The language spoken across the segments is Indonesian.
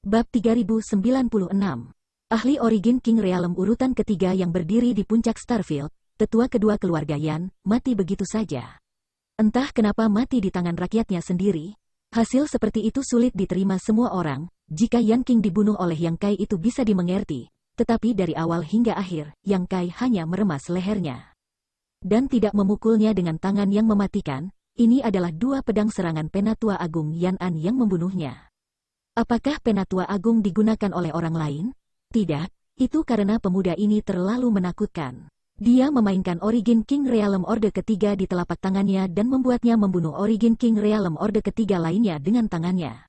Bab 3096. Ahli Origin King Realm urutan ketiga yang berdiri di puncak Starfield, tetua kedua keluarga Yan, mati begitu saja. Entah kenapa mati di tangan rakyatnya sendiri. Hasil seperti itu sulit diterima semua orang. Jika Yan King dibunuh oleh Yang Kai itu bisa dimengerti, tetapi dari awal hingga akhir, Yang Kai hanya meremas lehernya dan tidak memukulnya dengan tangan yang mematikan. Ini adalah dua pedang serangan Penatua Agung Yan An yang membunuhnya. Apakah Penatua Agung digunakan oleh orang lain? Tidak, itu karena pemuda ini terlalu menakutkan. Dia memainkan Origin King Realm Orde ketiga di telapak tangannya dan membuatnya membunuh Origin King Realm Orde ketiga lainnya dengan tangannya.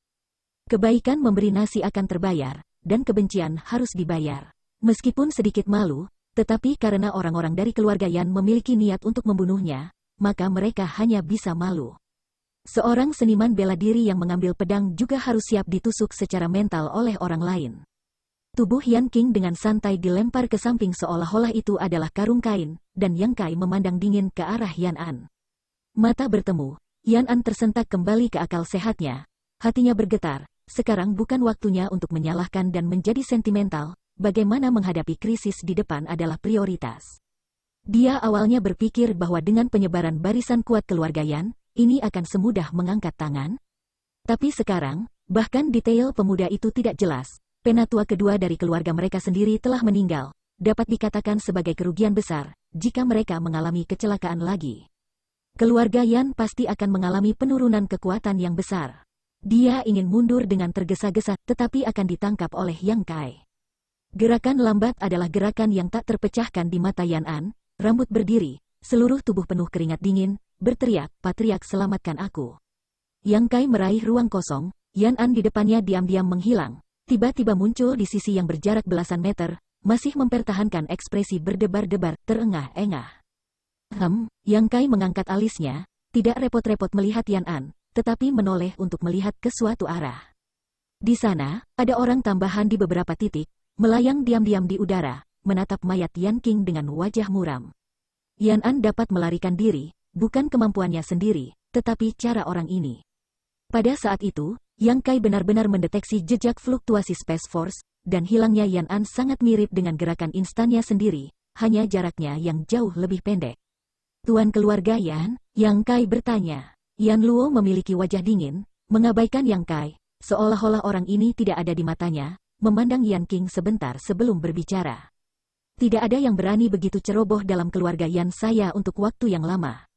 Kebaikan memberi nasi akan terbayar, dan kebencian harus dibayar. Meskipun sedikit malu, tetapi karena orang-orang dari keluarga Yan memiliki niat untuk membunuhnya, maka mereka hanya bisa malu. Seorang seniman bela diri yang mengambil pedang juga harus siap ditusuk secara mental oleh orang lain. Tubuh Yan King dengan santai dilempar ke samping seolah-olah itu adalah karung kain, dan Yang Kai memandang dingin ke arah Yan An. Mata bertemu, Yan An tersentak kembali ke akal sehatnya. Hatinya bergetar, sekarang bukan waktunya untuk menyalahkan dan menjadi sentimental, bagaimana menghadapi krisis di depan adalah prioritas. Dia awalnya berpikir bahwa dengan penyebaran barisan kuat keluarga Yan, ini akan semudah mengangkat tangan. Tapi sekarang, bahkan detail pemuda itu tidak jelas. Penatua kedua dari keluarga mereka sendiri telah meninggal. Dapat dikatakan sebagai kerugian besar, jika mereka mengalami kecelakaan lagi. Keluarga Yan pasti akan mengalami penurunan kekuatan yang besar. Dia ingin mundur dengan tergesa-gesa, tetapi akan ditangkap oleh Yang Kai. Gerakan lambat adalah gerakan yang tak terpecahkan di mata Yan An. Rambut berdiri, seluruh tubuh penuh keringat dingin, berteriak, "Patriark, selamatkan aku." Yang Kai meraih ruang kosong, Yan An di depannya diam-diam menghilang. Tiba-tiba muncul di sisi yang berjarak belasan meter, masih mempertahankan ekspresi berdebar-debar, terengah-engah. Yang Kai mengangkat alisnya, tidak repot-repot melihat Yan An, tetapi menoleh untuk melihat ke suatu arah. Di sana, ada orang tambahan di beberapa titik, melayang diam-diam di udara, menatap mayat Yan King dengan wajah muram. Yan An dapat melarikan diri, bukan kemampuannya sendiri, tetapi cara orang ini. Pada saat itu, Yang Kai benar-benar mendeteksi jejak fluktuasi Space Force, dan hilangnya Yan An sangat mirip dengan gerakan instannya sendiri, hanya jaraknya yang jauh lebih pendek. "Tuan keluarga Yan?" Yang Kai bertanya. Yan Luo memiliki wajah dingin, mengabaikan Yang Kai, seolah-olah orang ini tidak ada di matanya, memandang Yan King sebentar sebelum berbicara. "Tidak ada yang berani begitu ceroboh dalam keluarga Yan saya untuk waktu yang lama."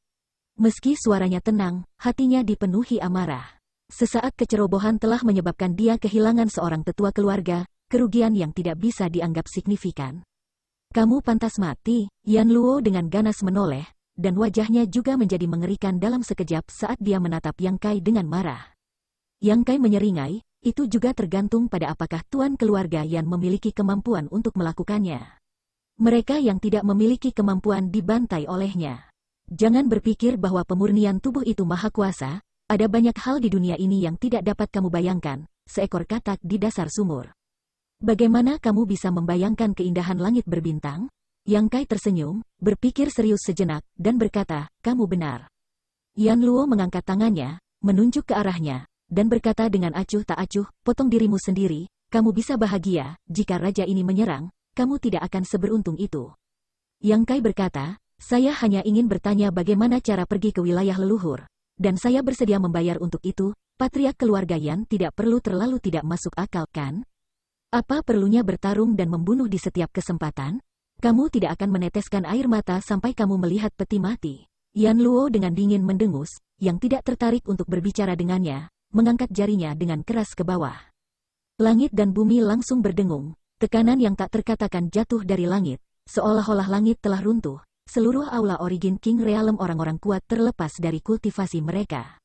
Meski suaranya tenang, hatinya dipenuhi amarah. Sesaat kecerobohan telah menyebabkan dia kehilangan seorang tetua keluarga, kerugian yang tidak bisa dianggap signifikan. "Kamu pantas mati," Yan Luo dengan ganas menoleh, dan wajahnya juga menjadi mengerikan dalam sekejap saat dia menatap Yang Kai dengan marah. Yang Kai menyeringai, itu juga tergantung pada apakah tuan keluarga Yan memiliki kemampuan untuk melakukannya. Mereka yang tidak memiliki kemampuan dibantai olehnya. Jangan berpikir bahwa pemurnian tubuh itu maha kuasa. Ada banyak hal di dunia ini yang tidak dapat kamu bayangkan, seekor katak di dasar sumur. Bagaimana kamu bisa membayangkan keindahan langit berbintang? Yang Kai tersenyum, berpikir serius sejenak, dan berkata, "Kamu benar." Yan Luo mengangkat tangannya, menunjuk ke arahnya, dan berkata dengan acuh tak acuh, "Potong dirimu sendiri, kamu bisa bahagia, jika raja ini menyerang, kamu tidak akan seberuntung itu." Yang Kai berkata, "Saya hanya ingin bertanya bagaimana cara pergi ke wilayah leluhur. Dan saya bersedia membayar untuk itu." Patriark keluarga Yan tidak perlu terlalu tidak masuk akal, kan? Apa perlunya bertarung dan membunuh di setiap kesempatan? Kamu tidak akan meneteskan air mata sampai kamu melihat peti mati. Yan Luo dengan dingin mendengus, yang tidak tertarik untuk berbicara dengannya, mengangkat jarinya dengan keras ke bawah. Langit dan bumi langsung berdengung, tekanan yang tak terkatakan jatuh dari langit, seolah-olah langit telah runtuh. Seluruh aula Origin King Realm orang-orang kuat terlepas dari kultivasi mereka.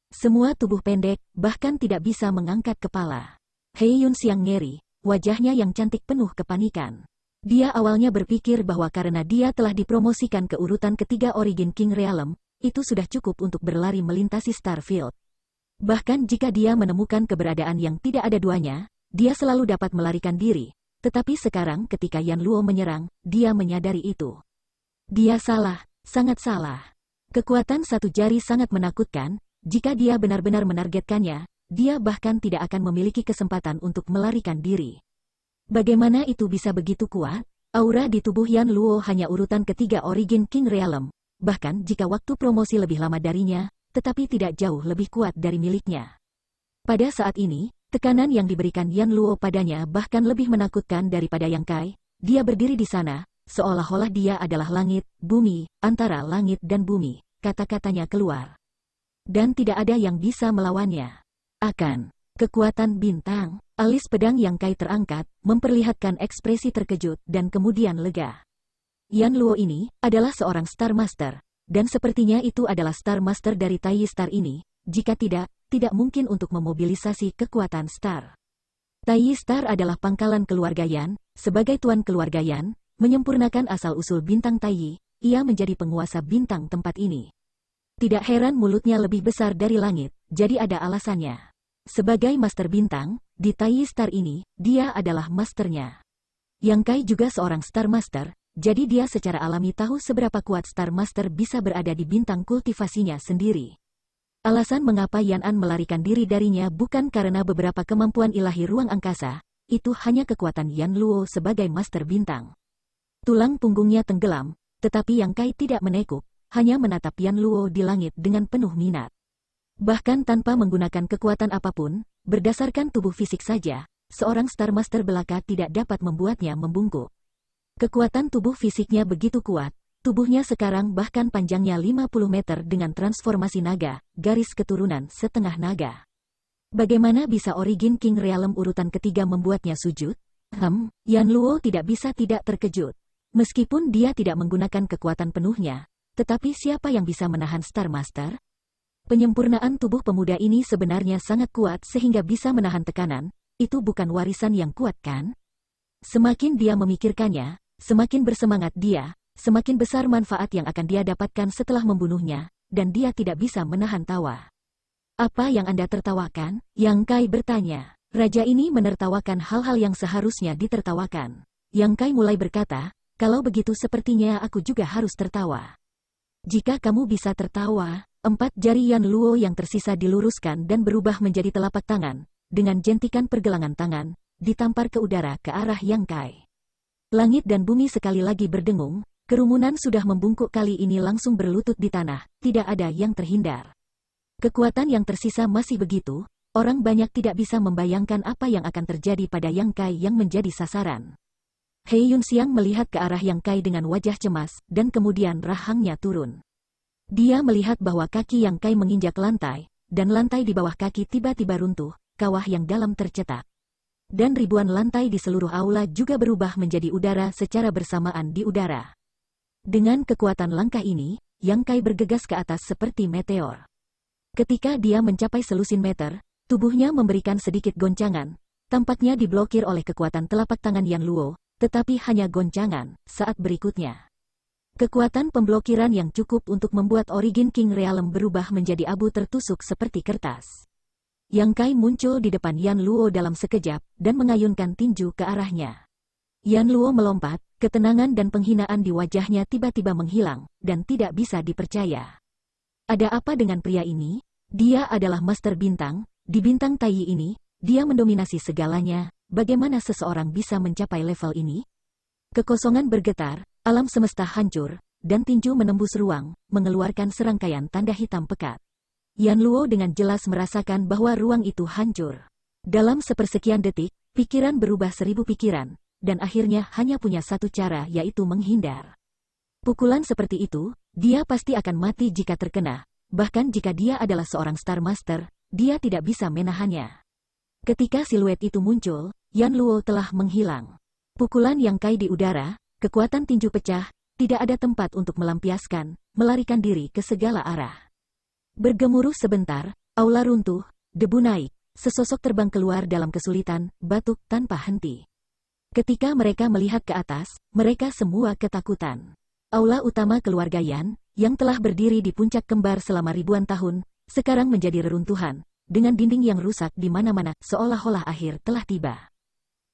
Semua tubuh pendek, bahkan tidak bisa mengangkat kepala. Hei Yun Xiang ngeri, wajahnya yang cantik penuh kepanikan. Dia awalnya berpikir bahwa karena dia telah dipromosikan ke urutan ketiga Origin King Realm, itu sudah cukup untuk berlari melintasi Starfield. Bahkan jika dia menemukan keberadaan yang tidak ada duanya, dia selalu dapat melarikan diri. Tetapi sekarang ketika Yan Luo menyerang, dia menyadari itu. Dia salah, sangat salah. Kekuatan satu jari sangat menakutkan. Jika dia benar-benar menargetkannya, dia bahkan tidak akan memiliki kesempatan untuk melarikan diri. Bagaimana itu bisa begitu kuat? Aura di tubuh Yan Luo hanya urutan ketiga Origin King Realm, bahkan jika waktu promosi lebih lama darinya, tetapi tidak jauh lebih kuat dari miliknya. Pada saat ini, tekanan yang diberikan Yan Luo padanya bahkan lebih menakutkan daripada Yang Kai. Dia berdiri di sana, seolah-olah dia adalah langit, bumi, antara langit dan bumi, kata-katanya keluar. Dan tidak ada yang bisa melawannya. Kekuatan bintang, alis pedang Yang Kai terangkat, memperlihatkan ekspresi terkejut dan kemudian lega. Yan Luo ini adalah seorang Star Master, dan sepertinya itu adalah Star Master dari Taiyi Star ini, jika tidak mungkin untuk memobilisasi kekuatan Star. Taiyi Star adalah pangkalan keluarga Yan, sebagai tuan keluarga Yan, menyempurnakan asal-usul bintang Taiyi, ia menjadi penguasa bintang tempat ini. Tidak heran mulutnya lebih besar dari langit, jadi ada alasannya. Sebagai Master Bintang, di Taiyi Star ini, dia adalah masternya. Yang Kai juga seorang Star Master, jadi dia secara alami tahu seberapa kuat Star Master bisa berada di bintang kultivasinya sendiri. Alasan mengapa Yan An melarikan diri darinya bukan karena beberapa kemampuan ilahi ruang angkasa, itu hanya kekuatan Yan Luo sebagai Master Bintang. Tulang punggungnya tenggelam, tetapi Yang Kai tidak menekuk, hanya menatap Yan Luo di langit dengan penuh minat. Bahkan tanpa menggunakan kekuatan apapun, berdasarkan tubuh fisik saja, seorang Star Master belaka tidak dapat membuatnya membungkuk. Kekuatan tubuh fisiknya begitu kuat, tubuhnya sekarang bahkan panjangnya 50 meter dengan transformasi naga, garis keturunan setengah naga. Bagaimana bisa Origin King Realm urutan ketiga membuatnya sujud? Yan Luo tidak bisa tidak terkejut. Meskipun dia tidak menggunakan kekuatan penuhnya, tetapi siapa yang bisa menahan Star Master? Penyempurnaan tubuh pemuda ini sebenarnya sangat kuat sehingga bisa menahan tekanan, itu bukan warisan yang kuat kan? Semakin dia memikirkannya, semakin bersemangat dia, semakin besar manfaat yang akan dia dapatkan setelah membunuhnya, dan dia tidak bisa menahan tawa. Apa yang Anda tertawakan? Yang Kai bertanya. Raja ini menertawakan hal-hal yang seharusnya ditertawakan. Yang Kai mulai berkata, kalau begitu sepertinya aku juga harus tertawa. Jika kamu bisa tertawa, 4 jari Yan Luo yang tersisa diluruskan dan berubah menjadi telapak tangan, dengan jentikan pergelangan tangan, ditampar ke udara ke arah Yang Kai. Langit dan bumi sekali lagi berdengung, kerumunan sudah membungkuk kali ini langsung berlutut di tanah, tidak ada yang terhindar. Kekuatan yang tersisa masih begitu, orang banyak tidak bisa membayangkan apa yang akan terjadi pada Yang Kai yang menjadi sasaran. He Yunxiang melihat ke arah Yang Kai dengan wajah cemas, dan kemudian rahangnya turun. Dia melihat bahwa kaki Yang Kai menginjak lantai, dan lantai di bawah kaki tiba-tiba runtuh, kawah yang dalam tercetak. Dan ribuan lantai di seluruh aula juga berubah menjadi udara secara bersamaan di udara. Dengan kekuatan langkah ini, Yang Kai bergegas ke atas seperti meteor. Ketika dia mencapai selusin meter, tubuhnya memberikan sedikit goncangan, tampaknya diblokir oleh kekuatan telapak tangan Yan Luo, tetapi hanya goncangan. Saat berikutnya, kekuatan pemblokiran yang cukup untuk membuat Origin King Realm berubah menjadi abu tertusuk seperti kertas. Yang Kai muncul di depan Yan Luo dalam sekejap, dan mengayunkan tinju ke arahnya. Yan Luo melompat, ketenangan dan penghinaan di wajahnya tiba-tiba menghilang, dan tidak bisa dipercaya. Ada apa dengan pria ini? Dia adalah Master Bintang, di bintang Taiyi ini, dia mendominasi segalanya, bagaimana seseorang bisa mencapai level ini? Kekosongan bergetar, alam semesta hancur, dan tinju menembus ruang, mengeluarkan serangkaian tanda hitam pekat. Yan Luo dengan jelas merasakan bahwa ruang itu hancur. Dalam sepersekian detik, pikiran berubah 1000 pikiran, dan akhirnya hanya punya satu cara yaitu menghindar. Pukulan seperti itu, dia pasti akan mati jika terkena, bahkan jika dia adalah seorang Star Master, dia tidak bisa menahannya. Ketika siluet itu muncul, Yan Luo telah menghilang. Pukulan Yang Kai di udara, kekuatan tinju pecah, tidak ada tempat untuk melampiaskan, melarikan diri ke segala arah. Bergemuruh sebentar, aula runtuh, debu naik, sesosok terbang keluar dalam kesulitan, batuk tanpa henti. Ketika mereka melihat ke atas, mereka semua ketakutan. Aula utama keluarga Yan, yang telah berdiri di puncak kembar selama ribuan tahun, sekarang menjadi reruntuhan, dengan dinding yang rusak di mana-mana, seolah-olah akhir telah tiba.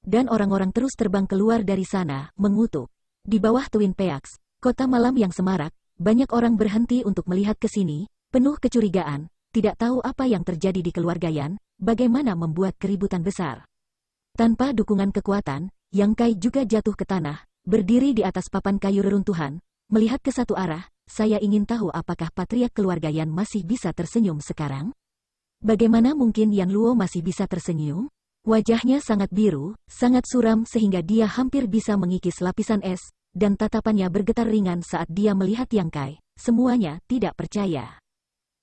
Dan orang-orang terus terbang keluar dari sana, mengutuk. Di bawah Twin Peaks, kota malam yang semarak, banyak orang berhenti untuk melihat ke sini, penuh kecurigaan, tidak tahu apa yang terjadi di keluarga Yan, bagaimana membuat keributan besar. Tanpa dukungan kekuatan, Yang Kai juga jatuh ke tanah, berdiri di atas papan kayu reruntuhan, melihat ke satu arah. Saya ingin tahu apakah patriark keluarga Yan masih bisa tersenyum sekarang? Bagaimana mungkin Yan Luo masih bisa tersenyum? Wajahnya sangat biru, sangat suram sehingga dia hampir bisa mengikis lapisan es, dan tatapannya bergetar ringan saat dia melihat Yang Kai. Semuanya tidak percaya.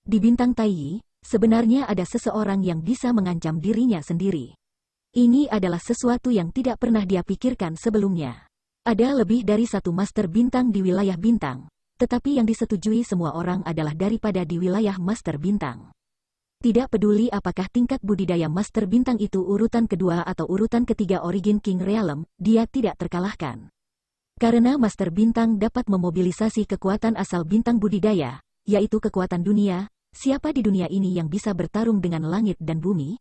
Di bintang Taiyi, sebenarnya ada seseorang yang bisa mengancam dirinya sendiri. Ini adalah sesuatu yang tidak pernah dia pikirkan sebelumnya. Ada lebih dari satu master bintang di wilayah bintang, tetapi yang disetujui semua orang adalah daripada di wilayah master bintang. Tidak peduli apakah tingkat budidaya master bintang itu urutan kedua atau urutan ketiga Origin King Realm, dia tidak terkalahkan. Karena master bintang dapat memobilisasi kekuatan asal bintang budidaya, yaitu kekuatan dunia. Siapa di dunia ini yang bisa bertarung dengan langit dan bumi?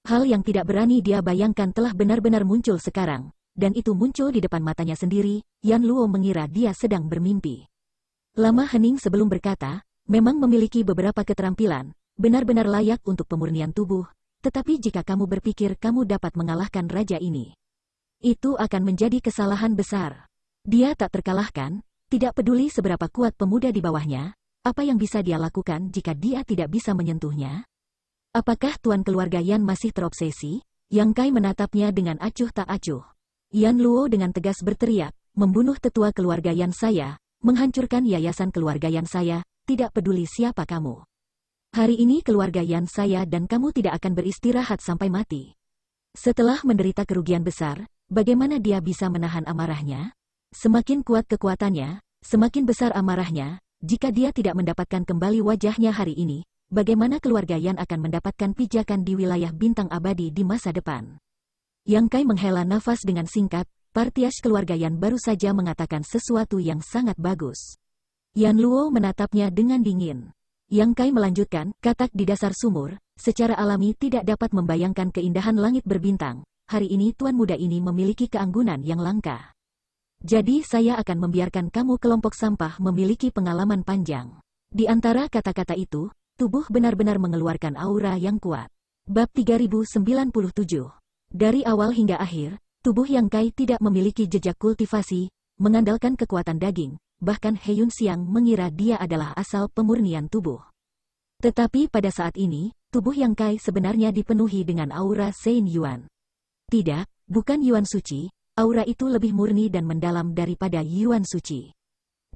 Hal yang tidak berani dia bayangkan telah benar-benar muncul sekarang, dan itu muncul di depan matanya sendiri. Yan Luo mengira dia sedang bermimpi. Lama hening sebelum berkata, memang memiliki beberapa keterampilan, benar-benar layak untuk pemurnian tubuh, tetapi jika kamu berpikir kamu dapat mengalahkan raja ini, itu akan menjadi kesalahan besar. Dia tak terkalahkan, tidak peduli seberapa kuat pemuda di bawahnya, apa yang bisa dia lakukan jika dia tidak bisa menyentuhnya? Apakah tuan keluarga Yan masih terobsesi? Yang Kai menatapnya dengan acuh tak acuh. Yan Luo dengan tegas berteriak, membunuh tetua keluarga Yan saya, menghancurkan yayasan keluarga Yan saya, tidak peduli siapa kamu. Hari ini keluarga Yan saya dan kamu tidak akan beristirahat sampai mati. Setelah menderita kerugian besar, bagaimana dia bisa menahan amarahnya? Semakin kuat kekuatannya, semakin besar amarahnya. Jika dia tidak mendapatkan kembali wajahnya hari ini, bagaimana keluarga Yan akan mendapatkan pijakan di wilayah bintang abadi di masa depan? Yang Kai menghela nafas dengan singkat. Partias keluarga Yan baru saja mengatakan sesuatu yang sangat bagus. Yan Luo menatapnya dengan dingin. Yang Kai melanjutkan, katak di dasar sumur, secara alami tidak dapat membayangkan keindahan langit berbintang. Hari ini tuan muda ini memiliki keanggunan yang langka. Jadi saya akan membiarkan kamu kelompok sampah memiliki pengalaman panjang. Di antara kata-kata itu, tubuh benar-benar mengeluarkan aura yang kuat. Bab 3097. Dari awal hingga akhir, tubuh Yang Kai tidak memiliki jejak kultivasi, mengandalkan kekuatan daging, bahkan He Yun Xiang mengira dia adalah asal pemurnian tubuh. Tetapi pada saat ini, tubuh Yang Kai sebenarnya dipenuhi dengan aura Sein Yuan. Tidak, bukan Yuan suci, aura itu lebih murni dan mendalam daripada Yuan suci.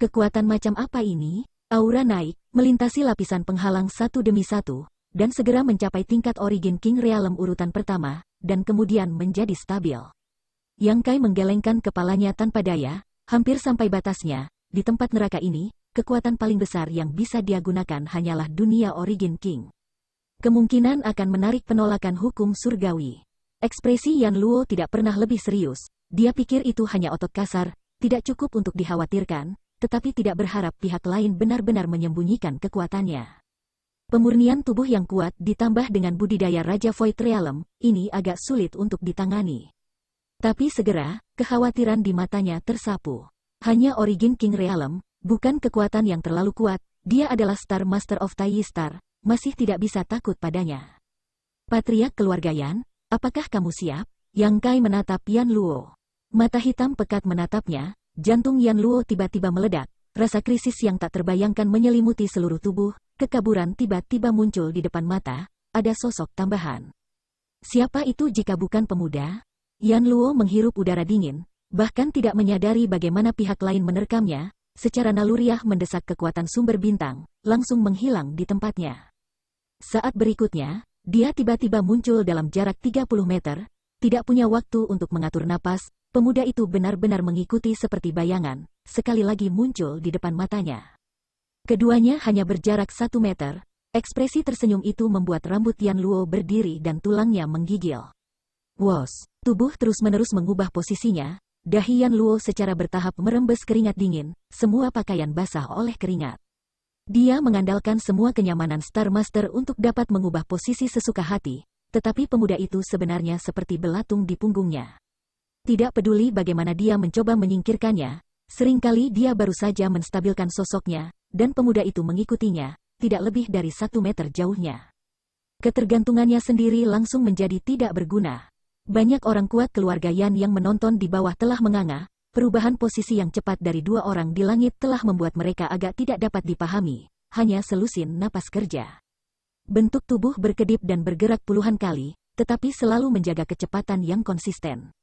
Kekuatan macam apa ini? Aura naik, melintasi lapisan penghalang satu demi satu, dan segera mencapai tingkat Origin King Realm urutan pertama, dan kemudian menjadi stabil. Yang Kai menggelengkan kepalanya tanpa daya, hampir sampai batasnya. Di tempat neraka ini, kekuatan paling besar yang bisa dia gunakan hanyalah dunia Origin King. Kemungkinan akan menarik penolakan hukum surgawi. Ekspresi Yan Luo tidak pernah lebih serius. Dia pikir itu hanya otot kasar, tidak cukup untuk dikhawatirkan, tetapi tidak berharap pihak lain benar-benar menyembunyikan kekuatannya. Pemurnian tubuh yang kuat ditambah dengan budidaya Raja Void Realm, ini agak sulit untuk ditangani. Tapi segera, kekhawatiran di matanya tersapu. Hanya Origin King Realm, bukan kekuatan yang terlalu kuat, dia adalah Star Master of Taiyi Star, masih tidak bisa takut padanya. Patriark keluarga Yan, apakah kamu siap? Yang Kai menatap Yan Luo. Mata hitam pekat menatapnya, jantung Yan Luo tiba-tiba meledak, rasa krisis yang tak terbayangkan menyelimuti seluruh tubuh, kekaburan tiba-tiba muncul di depan mata, ada sosok tambahan. Siapa itu jika bukan pemuda? Yan Luo menghirup udara dingin, bahkan tidak menyadari bagaimana pihak lain menerkamnya, secara naluriah mendesak kekuatan sumber bintang, langsung menghilang di tempatnya. Saat berikutnya, dia tiba-tiba muncul dalam jarak 30 meter, tidak punya waktu untuk mengatur napas, pemuda itu benar-benar mengikuti seperti bayangan, sekali lagi muncul di depan matanya. Keduanya hanya berjarak 1 meter, ekspresi tersenyum itu membuat rambut Yan Luo berdiri dan tulangnya menggigil. Wos, tubuh terus-menerus mengubah posisinya, dahi Yan Luo secara bertahap merembes keringat dingin, semua pakaian basah oleh keringat. Dia mengandalkan semua kenyamanan Star Master untuk dapat mengubah posisi sesuka hati, tetapi pemuda itu sebenarnya seperti belatung di punggungnya. Tidak peduli bagaimana dia mencoba menyingkirkannya, seringkali dia baru saja menstabilkan sosoknya, dan pemuda itu mengikutinya, tidak lebih dari 1 meter jauhnya. Ketergantungannya sendiri langsung menjadi tidak berguna. Banyak orang kuat keluarga Yan yang menonton di bawah telah menganga, perubahan posisi yang cepat dari dua orang di langit telah membuat mereka agak tidak dapat dipahami, hanya selusin napas kerja. Bentuk tubuh berkedip dan bergerak puluhan kali, tetapi selalu menjaga kecepatan yang konsisten.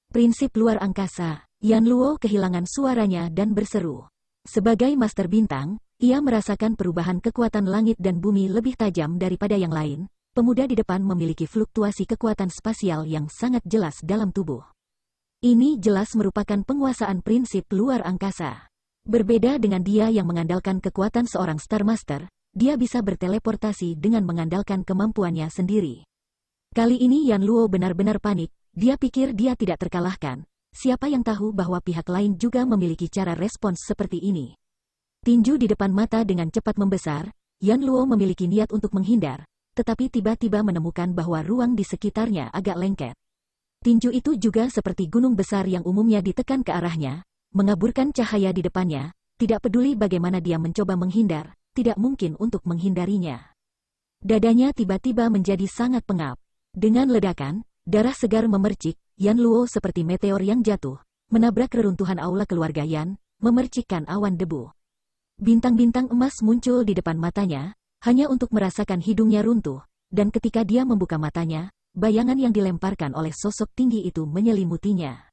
Prinsip luar angkasa, Yan Luo kehilangan suaranya dan berseru. Sebagai Master Bintang, ia merasakan perubahan kekuatan langit dan bumi lebih tajam daripada yang lain. Pemuda di depan memiliki fluktuasi kekuatan spasial yang sangat jelas dalam tubuh. Ini jelas merupakan penguasaan prinsip luar angkasa. Berbeda dengan dia yang mengandalkan kekuatan seorang Star Master, dia bisa berteleportasi dengan mengandalkan kemampuannya sendiri. Kali ini Yan Luo benar-benar panik. Dia pikir dia tidak terkalahkan. Siapa yang tahu bahwa pihak lain juga memiliki cara respons seperti ini. Tinju di depan mata dengan cepat membesar, Yan Luo memiliki niat untuk menghindar, tetapi tiba-tiba menemukan bahwa ruang di sekitarnya agak lengket. Tinju itu juga seperti gunung besar yang umumnya ditekan ke arahnya, mengaburkan cahaya di depannya, tidak peduli bagaimana dia mencoba menghindar, tidak mungkin untuk menghindarinya. Dadanya tiba-tiba menjadi sangat pengap. Dengan ledakan, darah segar memercik, Yan Luo seperti meteor yang jatuh, menabrak reruntuhan aula keluarga Yan, memercikkan awan debu. Bintang-bintang emas muncul di depan matanya, hanya untuk merasakan hidungnya runtuh, dan ketika dia membuka matanya, bayangan yang dilemparkan oleh sosok tinggi itu menyelimutinya.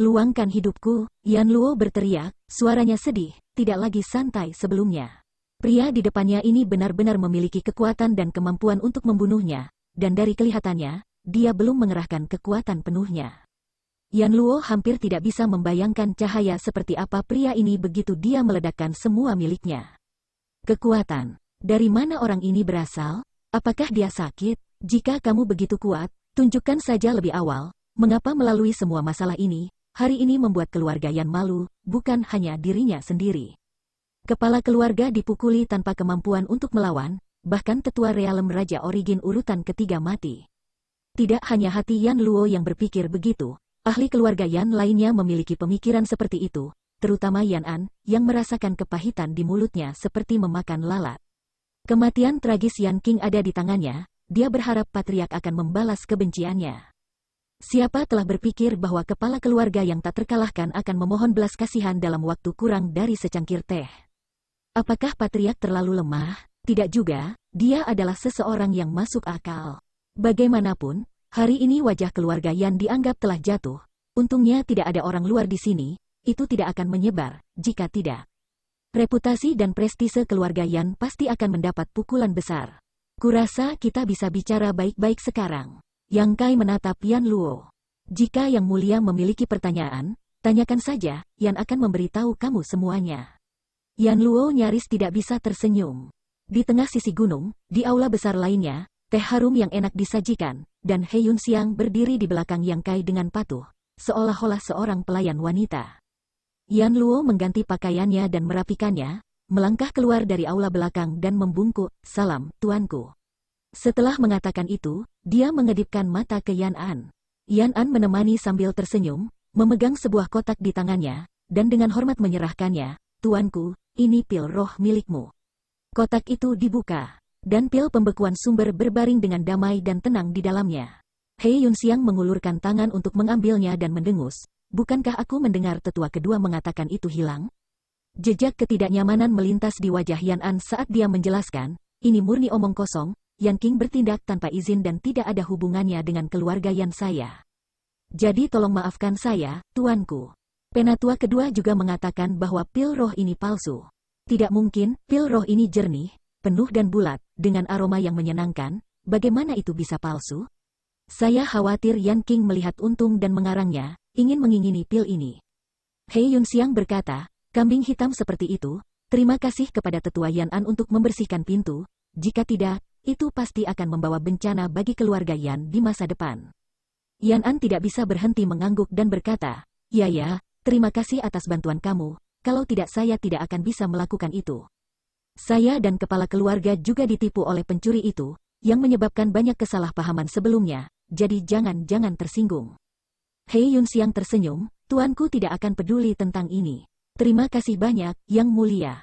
"Luangkan hidupku," Yan Luo berteriak, suaranya sedih, tidak lagi santai sebelumnya. Pria di depannya ini benar-benar memiliki kekuatan dan kemampuan untuk membunuhnya, dan dari kelihatannya, dia belum mengerahkan kekuatan penuhnya. Yan Luo hampir tidak bisa membayangkan cahaya seperti apa pria ini begitu dia meledakkan semua miliknya. Kekuatan. Dari mana orang ini berasal? Apakah dia sakit? Jika kamu begitu kuat, tunjukkan saja lebih awal, mengapa melalui semua masalah ini, hari ini membuat keluarga Yan malu, bukan hanya dirinya sendiri. Kepala keluarga dipukuli tanpa kemampuan untuk melawan, bahkan tetua realem Raja Origin urutan ketiga mati. Tidak hanya hati Yan Luo yang berpikir begitu, ahli keluarga Yan lainnya memiliki pemikiran seperti itu, terutama Yan An, yang merasakan kepahitan di mulutnya seperti memakan lalat. Kematian tragis Yan King ada di tangannya, dia berharap patriark akan membalas kebenciannya. Siapa telah berpikir bahwa kepala keluarga yang tak terkalahkan akan memohon belas kasihan dalam waktu kurang dari secangkir teh? Apakah patriark terlalu lemah? Tidak juga, dia adalah seseorang yang masuk akal. Bagaimanapun, hari ini wajah keluarga Yan dianggap telah jatuh. Untungnya tidak ada orang luar di sini, itu tidak akan menyebar, jika tidak. Reputasi dan prestise keluarga Yan pasti akan mendapat pukulan besar. Kurasa kita bisa bicara baik-baik sekarang. Yang Kai menatap Yan Luo. Jika Yang Mulia memiliki pertanyaan, tanyakan saja, Yan akan memberitahu kamu semuanya. Yan Luo nyaris tidak bisa tersenyum. Di tengah sisi gunung, di aula besar lainnya, teh harum yang enak disajikan, dan He Yun Xiang berdiri di belakang Yang Kai dengan patuh, seolah-olah seorang pelayan wanita. Yan Luo mengganti pakaiannya dan merapikannya, melangkah keluar dari aula belakang dan membungkuk, "Salam, tuanku." Setelah mengatakan itu, dia mengedipkan mata ke Yan An. Yan An menemani sambil tersenyum, memegang sebuah kotak di tangannya, dan dengan hormat menyerahkannya, "Tuanku, ini pil roh milikmu." Kotak itu dibuka, dan pil pembekuan sumber berbaring dengan damai dan tenang di dalamnya. He Yun Xiang mengulurkan tangan untuk mengambilnya dan mendengus. "Bukankah aku mendengar tetua kedua mengatakan itu hilang?" Jejak ketidaknyamanan melintas di wajah Yan An saat dia menjelaskan, "Ini murni omong kosong, Yan King bertindak tanpa izin dan tidak ada hubungannya dengan keluarga Yan saya. Jadi tolong maafkan saya, tuanku." Penatua kedua juga mengatakan bahwa pil roh ini palsu. Tidak mungkin, pil roh ini jernih, penuh dan bulat, dengan aroma yang menyenangkan, bagaimana itu bisa palsu? Saya khawatir Yan King melihat untung dan mengarangnya, ingin mengingini pil ini. He Yun Xiang berkata, "Kambing hitam seperti itu, terima kasih kepada tetua Yan An untuk membersihkan pintu, jika tidak, itu pasti akan membawa bencana bagi keluarga Yan di masa depan." Yan An tidak bisa berhenti mengangguk dan berkata, ya, terima kasih atas bantuan kamu, kalau tidak saya tidak akan bisa melakukan itu. Saya dan kepala keluarga juga ditipu oleh pencuri itu, yang menyebabkan banyak kesalahpahaman sebelumnya, jadi jangan tersinggung." He Yun Xiang tersenyum, "Tuanku tidak akan peduli tentang ini. Terima kasih banyak, Yang Mulia."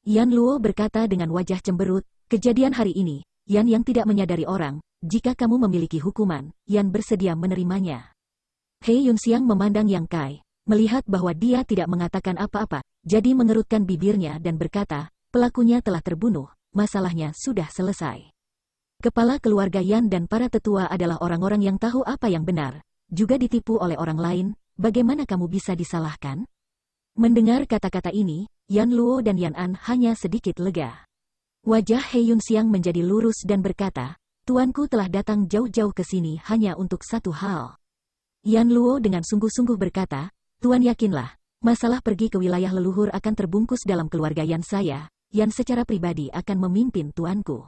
Yan Luo berkata dengan wajah cemberut, "Kejadian hari ini, Yan yang tidak menyadari orang, jika kamu memiliki hukuman, Yan bersedia menerimanya. He Yunxiang memandang Yang Kai, melihat bahwa dia tidak mengatakan apa-apa, jadi mengerutkan bibirnya dan berkata, pelakunya telah terbunuh, masalahnya sudah selesai. Kepala keluarga Yan dan para tetua adalah orang-orang yang tahu apa yang benar, juga ditipu oleh orang lain, bagaimana kamu bisa disalahkan? Mendengar kata-kata ini, Yan Luo dan Yan An hanya sedikit lega. Wajah He Yunxiang menjadi lurus dan berkata, tuanku telah datang jauh-jauh ke sini hanya untuk satu hal. Yan Luo dengan sungguh-sungguh berkata, Tuan yakinlah, masalah pergi ke wilayah leluhur akan terbungkus dalam keluarga Yan saya, Yan secara pribadi akan memimpin tuanku.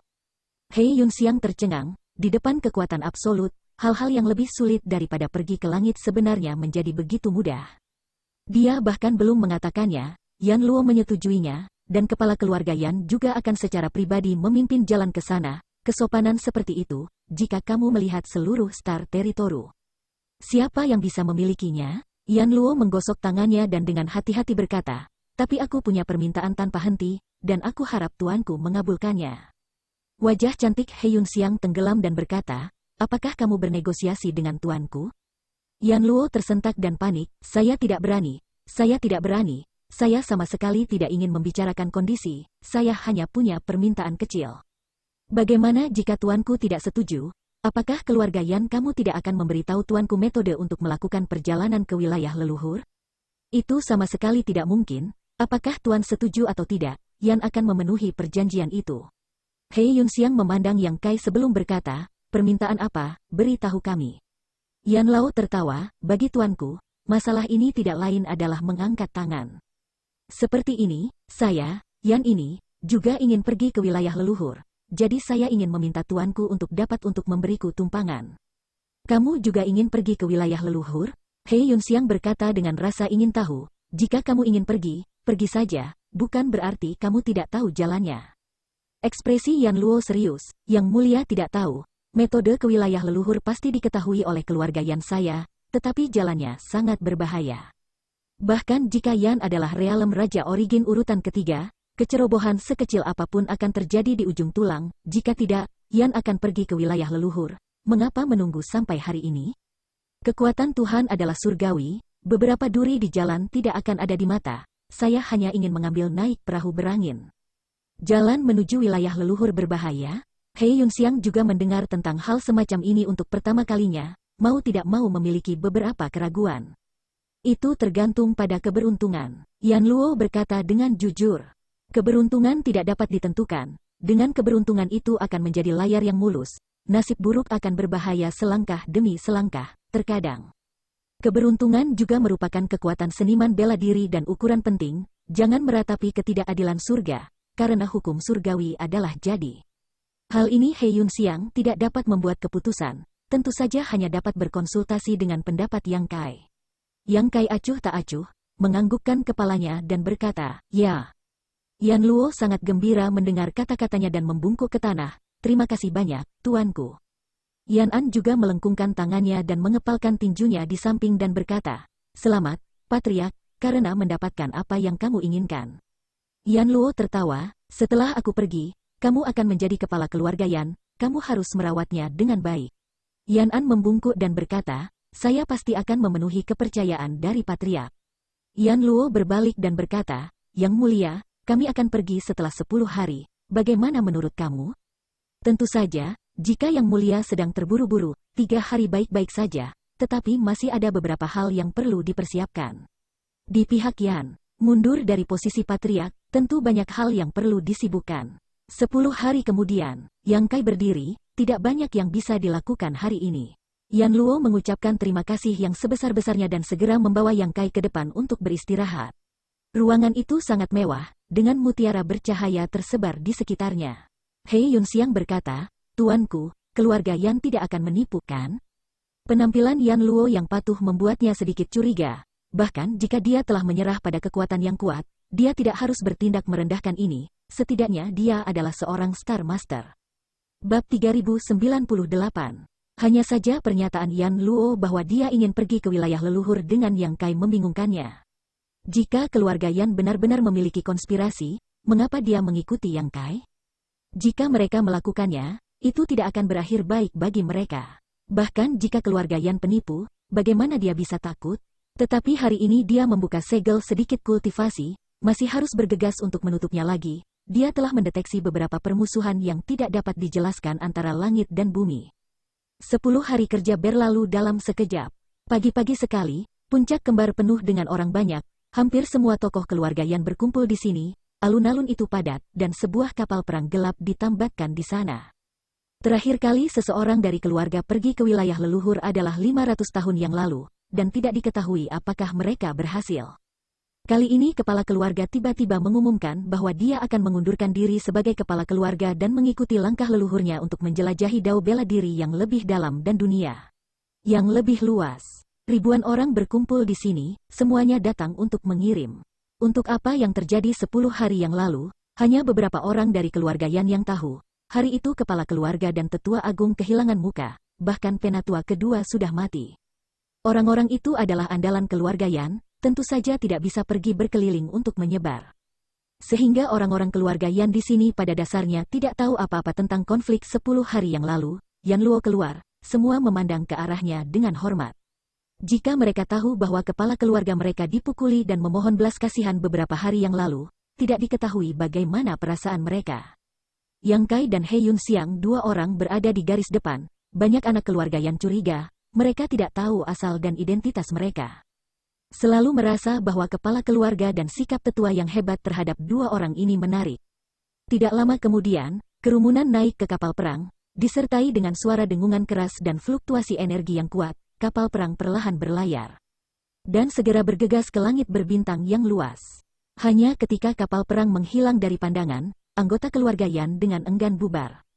He Yunxiang tercengang, di depan kekuatan absolut, hal-hal yang lebih sulit daripada pergi ke langit sebenarnya menjadi begitu mudah. Dia bahkan belum mengatakannya, Yan Luo menyetujuinya, dan kepala keluarga Yan juga akan secara pribadi memimpin jalan ke sana, kesopanan seperti itu, jika kamu melihat seluruh Star Territory. Siapa yang bisa memilikinya? Yan Luo menggosok tangannya dan dengan hati-hati berkata, tapi aku punya permintaan tanpa henti, dan aku harap tuanku mengabulkannya. Wajah cantik He Yunxiang tenggelam dan berkata, apakah kamu bernegosiasi dengan tuanku? Yan Luo tersentak dan panik, saya tidak berani, saya sama sekali tidak ingin membicarakan kondisi, saya hanya punya permintaan kecil. Bagaimana jika tuanku tidak setuju? Apakah keluarga Yan kamu tidak akan memberitahu tuanku metode untuk melakukan perjalanan ke wilayah leluhur? Itu sama sekali tidak mungkin, apakah tuan setuju atau tidak, Yan akan memenuhi perjanjian itu. He Yunxiang memandang Yang Kai sebelum berkata, permintaan apa, beritahu kami. Yan Lao tertawa, bagi tuanku, masalah ini tidak lain adalah mengangkat tangan. Seperti ini, saya, Yan ini, juga ingin pergi ke wilayah leluhur, jadi saya ingin meminta tuanku untuk memberiku tumpangan. Kamu juga ingin pergi ke wilayah leluhur? He Yunxiang berkata dengan rasa ingin tahu, jika kamu ingin pergi, pergi saja, bukan berarti kamu tidak tahu jalannya. Ekspresi Yan Luo serius, Yang Mulia tidak tahu, metode ke wilayah leluhur pasti diketahui oleh keluarga Yan saya, tetapi jalannya sangat berbahaya. Bahkan jika Yan adalah realem Raja Origin urutan ketiga, kecerobohan sekecil apapun akan terjadi di ujung tulang, jika tidak, Yan akan pergi ke wilayah leluhur. Mengapa menunggu sampai hari ini? Kekuatan Tuhan adalah surgawi, beberapa duri di jalan tidak akan ada di mata, saya hanya ingin mengambil naik perahu berangin. Jalan menuju wilayah leluhur berbahaya? He Yunxiang juga mendengar tentang hal semacam ini untuk pertama kalinya, mau tidak mau memiliki beberapa keraguan. Itu tergantung pada keberuntungan. Yan Luo berkata dengan jujur. Keberuntungan tidak dapat ditentukan. Dengan keberuntungan itu akan menjadi layar yang mulus. Nasib buruk akan berbahaya selangkah demi selangkah, terkadang. Keberuntungan juga merupakan kekuatan seniman bela diri dan ukuran penting. Jangan meratapi ketidakadilan surga, karena hukum surgawi adalah jadi. Hal ini He Yunxiang tidak dapat membuat keputusan. Tentu saja hanya dapat berkonsultasi dengan pendapat Yang Kai. Yang Kai acuh tak acuh, menganggukkan kepalanya dan berkata, ya. Yan Luo sangat gembira mendengar kata-katanya dan membungkuk ke tanah, terima kasih banyak, tuanku. Yan An juga melengkungkan tangannya dan mengepalkan tinjunya di samping dan berkata, selamat, Patriark, karena mendapatkan apa yang kamu inginkan. Yan Luo tertawa, setelah aku pergi, kamu akan menjadi kepala keluarga Yan, kamu harus merawatnya dengan baik. Yan An membungkuk dan berkata, saya pasti akan memenuhi kepercayaan dari Patriark. Yan Luo berbalik dan berkata, Yang Mulia, kami akan pergi setelah 10 hari, bagaimana menurut kamu? Tentu saja, jika Yang Mulia sedang terburu-buru, 3 hari baik-baik saja, tetapi masih ada beberapa hal yang perlu dipersiapkan. Di pihak Yan, mundur dari posisi Patriark, tentu banyak hal yang perlu disibukkan. 10 hari kemudian, Yang Kai berdiri, tidak banyak yang bisa dilakukan hari ini. Yan Luo mengucapkan terima kasih yang sebesar-besarnya dan segera membawa Yang Kai ke depan untuk beristirahat. Ruangan itu sangat mewah, dengan mutiara bercahaya tersebar di sekitarnya. He Yunxiang berkata, tuanku, keluarga Yan tidak akan menipu kan? Penampilan Yan Luo yang patuh membuatnya sedikit curiga. Bahkan jika dia telah menyerah pada kekuatan yang kuat, dia tidak harus bertindak merendahkan ini, setidaknya dia adalah seorang Star Master. Bab 3098. Hanya saja pernyataan Yan Luo bahwa dia ingin pergi ke wilayah leluhur dengan Yang Kai membingungkannya. Jika keluarga Yan benar-benar memiliki konspirasi, mengapa dia mengikuti Yang Kai? Jika mereka melakukannya, itu tidak akan berakhir baik bagi mereka. Bahkan jika keluarga Yan penipu, bagaimana dia bisa takut? Tetapi hari ini dia membuka segel sedikit kultivasi, masih harus bergegas untuk menutupnya lagi. Dia telah mendeteksi beberapa permusuhan yang tidak dapat dijelaskan antara langit dan bumi. 10 hari kerja berlalu dalam sekejap. Pagi-pagi sekali, puncak kembar penuh dengan orang banyak, hampir semua tokoh keluarga Yan berkumpul di sini, alun-alun itu padat, dan sebuah kapal perang gelap ditambatkan di sana. Terakhir kali seseorang dari keluarga pergi ke wilayah leluhur adalah 500 tahun yang lalu, dan tidak diketahui apakah mereka berhasil. Kali ini kepala keluarga tiba-tiba mengumumkan bahwa dia akan mengundurkan diri sebagai kepala keluarga dan mengikuti langkah leluhurnya untuk menjelajahi dao bela diri yang lebih dalam dan dunia yang lebih luas. Ribuan orang berkumpul di sini, semuanya datang untuk mengirim. Untuk apa yang terjadi 10 hari yang lalu, hanya beberapa orang dari keluarga Yan yang tahu. Hari itu kepala keluarga dan tetua agung kehilangan muka, bahkan penatua kedua sudah mati. Orang-orang itu adalah andalan keluarga Yan, tentu saja tidak bisa pergi berkeliling untuk menyebar. Sehingga orang-orang keluarga Yan di sini pada dasarnya tidak tahu apa-apa tentang konflik 10 hari yang lalu. Yan Luo keluar, semua memandang ke arahnya dengan hormat. Jika mereka tahu bahwa kepala keluarga mereka dipukuli dan memohon belas kasihan beberapa hari yang lalu, tidak diketahui bagaimana perasaan mereka. Yang Kai dan He Yun Xiang, 2 orang berada di garis depan. Banyak anak keluarga Yan curiga, mereka tidak tahu asal dan identitas mereka. Selalu merasa bahwa kepala keluarga dan sikap tetua yang hebat terhadap 2 orang ini menarik. Tidak lama kemudian, kerumunan naik ke kapal perang, disertai dengan suara dengungan keras dan fluktuasi energi yang kuat, kapal perang perlahan berlayar. Dan segera bergegas ke langit berbintang yang luas. Hanya ketika kapal perang menghilang dari pandangan, anggota keluarga Yan dengan enggan bubar.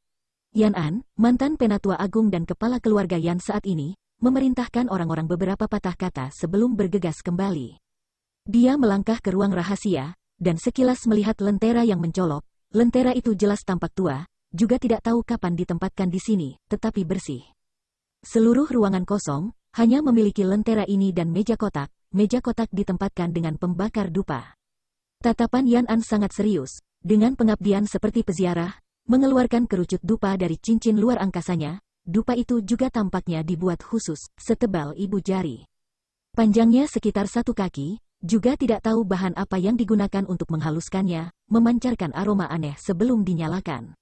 Yan An, mantan penatua agung dan kepala keluarga Yan saat ini, memerintahkan orang-orang beberapa patah kata sebelum bergegas kembali. Dia melangkah ke ruang rahasia, dan sekilas melihat lentera yang mencolok. Lentera itu jelas tampak tua, juga tidak tahu kapan ditempatkan di sini, tetapi bersih. Seluruh ruangan kosong, hanya memiliki lentera ini dan meja kotak ditempatkan dengan pembakar dupa. Tatapan Yan An sangat serius, dengan pengabdian seperti peziarah, mengeluarkan kerucut dupa dari cincin luar angkasanya. Dupa itu juga tampaknya dibuat khusus, setebal ibu jari. Panjangnya sekitar 1 kaki, juga tidak tahu bahan apa yang digunakan untuk menghaluskannya, memancarkan aroma aneh sebelum dinyalakan.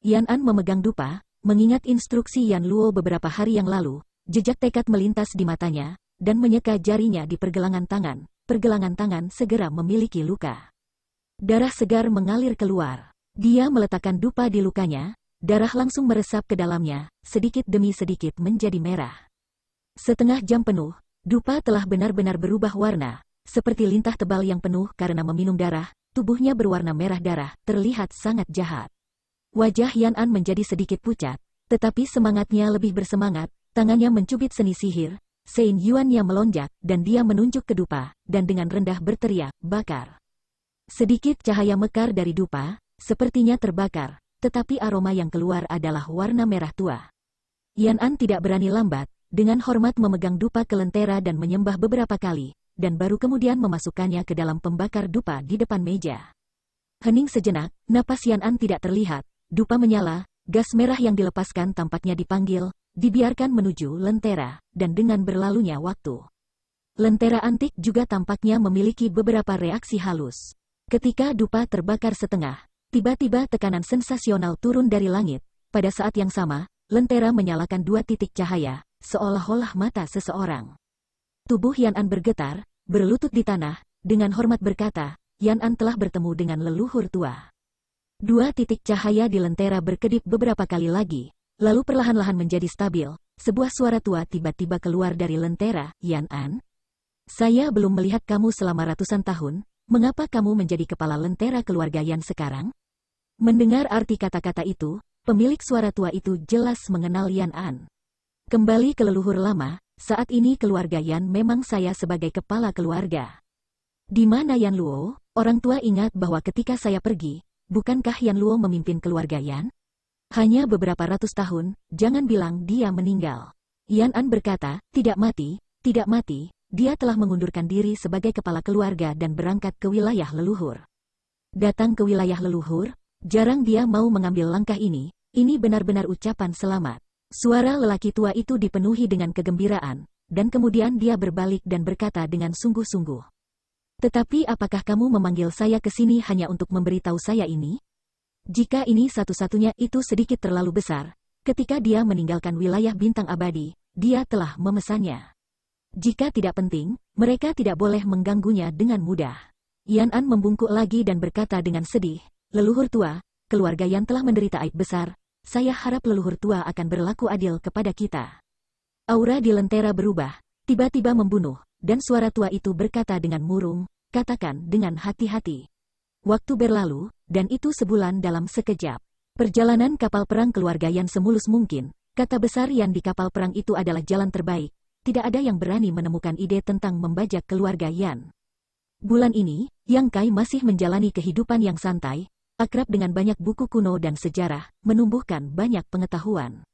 Yan An memegang dupa, mengingat instruksi Yan Luo beberapa hari yang lalu, jejak tekad melintas di matanya, dan menyeka jarinya di pergelangan tangan. Pergelangan tangan segera memiliki luka. Darah segar mengalir keluar. Dia meletakkan dupa di lukanya. Darah langsung meresap ke dalamnya, sedikit demi sedikit menjadi merah. Setengah jam penuh, dupa telah benar-benar berubah warna, seperti lintah tebal yang penuh karena meminum darah, tubuhnya berwarna merah darah, terlihat sangat jahat. Wajah Yan An menjadi sedikit pucat, tetapi semangatnya lebih bersemangat, tangannya mencubit seni sihir, Sein Yuannya melonjak, dan dia menunjuk ke dupa, dan dengan rendah berteriak, bakar. Sedikit cahaya mekar dari dupa, sepertinya terbakar. Tetapi aroma yang keluar adalah warna merah tua. Yan An tidak berani lambat, dengan hormat memegang dupa ke lentera dan menyembah beberapa kali, dan baru kemudian memasukkannya ke dalam pembakar dupa di depan meja. Hening sejenak, napas Yan An tidak terlihat, dupa menyala, gas merah yang dilepaskan tampaknya dipanggil, dibiarkan menuju lentera, dan dengan berlalunya waktu. Lentera antik juga tampaknya memiliki beberapa reaksi halus. Ketika dupa terbakar setengah, tiba-tiba tekanan sensasional turun dari langit. Pada saat yang sama, lentera menyalakan 2 titik cahaya, seolah-olah mata seseorang. Tubuh Yan An bergetar, berlutut di tanah, dengan hormat berkata, Yan An telah bertemu dengan leluhur tua. 2 titik cahaya di lentera berkedip beberapa kali lagi, lalu perlahan-lahan menjadi stabil. Sebuah suara tua tiba-tiba keluar dari lentera, Yan An. Saya belum melihat kamu selama ratusan tahun, mengapa kamu menjadi kepala lentera keluarga Yan sekarang? Mendengar arti kata-kata itu, pemilik suara tua itu jelas mengenal Yan An. Kembali ke leluhur lama, saat ini keluarga Yan memang saya sebagai kepala keluarga. Di mana Yan Luo? Orang tua ingat bahwa ketika saya pergi, bukankah Yan Luo memimpin keluarga Yan? Hanya beberapa ratus tahun, jangan bilang dia meninggal. Yan An berkata, tidak mati, dia telah mengundurkan diri sebagai kepala keluarga dan berangkat ke wilayah leluhur. Datang ke wilayah leluhur? Jarang dia mau mengambil langkah ini benar-benar ucapan selamat. Suara lelaki tua itu dipenuhi dengan kegembiraan, dan kemudian dia berbalik dan berkata dengan sungguh-sungguh. Tetapi apakah kamu memanggil saya ke sini hanya untuk memberitahu saya ini? Jika ini satu-satunya, itu sedikit terlalu besar. Ketika dia meninggalkan wilayah bintang abadi, dia telah memesannya. Jika tidak penting, mereka tidak boleh mengganggunya dengan mudah. Yan An membungkuk lagi dan berkata dengan sedih, leluhur tua, keluarga Yan telah menderita aib besar. Saya harap leluhur tua akan berlaku adil kepada kita. Aura di lentera berubah, tiba-tiba membunuh, dan suara tua itu berkata dengan murung, katakan dengan hati-hati. Waktu berlalu, dan itu sebulan dalam sekejap. Perjalanan kapal perang keluarga Yan semulus mungkin, kata besar Yan di kapal perang itu adalah jalan terbaik. Tidak ada yang berani menemukan ide tentang membajak keluarga Yan. Bulan ini, Yang Kai masih menjalani kehidupan yang santai, akrab dengan banyak buku kuno dan sejarah, menumbuhkan banyak pengetahuan.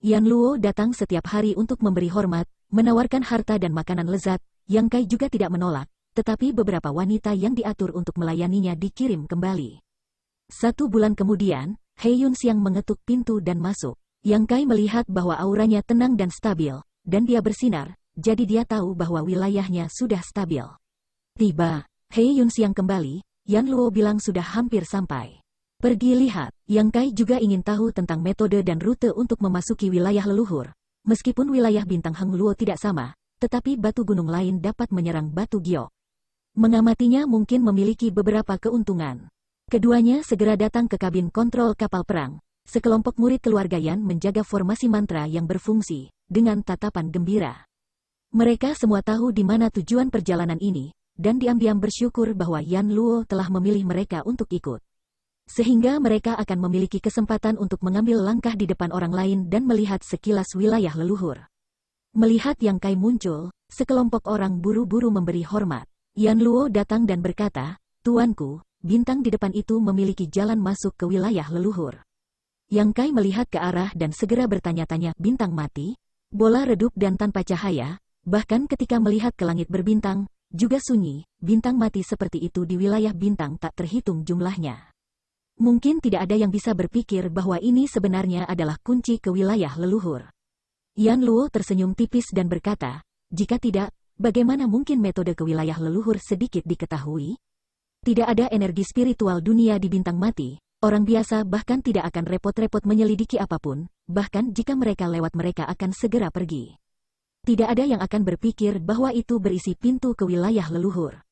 Yan Luo datang setiap hari untuk memberi hormat, menawarkan harta dan makanan lezat. Yang Kai juga tidak menolak, tetapi beberapa wanita yang diatur untuk melayaninya dikirim kembali. 1 bulan kemudian, Heyun Xiang mengetuk pintu dan masuk. Yang Kai melihat bahwa auranya tenang dan stabil, dan dia bersinar, jadi dia tahu bahwa wilayahnya sudah stabil. Tiba, Heyun Xiang kembali, Yan Luo bilang sudah hampir sampai. Pergi lihat. Yang Kai juga ingin tahu tentang metode dan rute untuk memasuki wilayah leluhur. Meskipun wilayah bintang Heng Luo tidak sama, tetapi batu gunung lain dapat menyerang batu giok. Mengamatinya mungkin memiliki beberapa keuntungan. Keduanya segera datang ke kabin kontrol kapal perang. Sekelompok murid keluarga Yan menjaga formasi mantra yang berfungsi, dengan tatapan gembira. Mereka semua tahu di mana tujuan perjalanan ini, dan diam-diam bersyukur bahwa Yan Luo telah memilih mereka untuk ikut. Sehingga mereka akan memiliki kesempatan untuk mengambil langkah di depan orang lain dan melihat sekilas wilayah leluhur. Melihat Yang Kai muncul, sekelompok orang buru-buru memberi hormat. Yan Luo datang dan berkata, Tuanku, bintang di depan itu memiliki jalan masuk ke wilayah leluhur. Yang Kai melihat ke arah dan segera bertanya-tanya, bintang mati? Bola redup dan tanpa cahaya, bahkan ketika melihat ke langit berbintang, juga sunyi, bintang mati seperti itu di wilayah bintang tak terhitung jumlahnya. Mungkin tidak ada yang bisa berpikir bahwa ini sebenarnya adalah kunci ke wilayah leluhur. Yan Luo tersenyum tipis dan berkata, jika tidak, bagaimana mungkin metode ke wilayah leluhur sedikit diketahui? Tidak ada energi spiritual dunia di bintang mati, orang biasa bahkan tidak akan repot-repot menyelidiki apapun, bahkan jika mereka lewat mereka akan segera pergi. Tidak ada yang akan berpikir bahwa itu berisi pintu ke wilayah leluhur.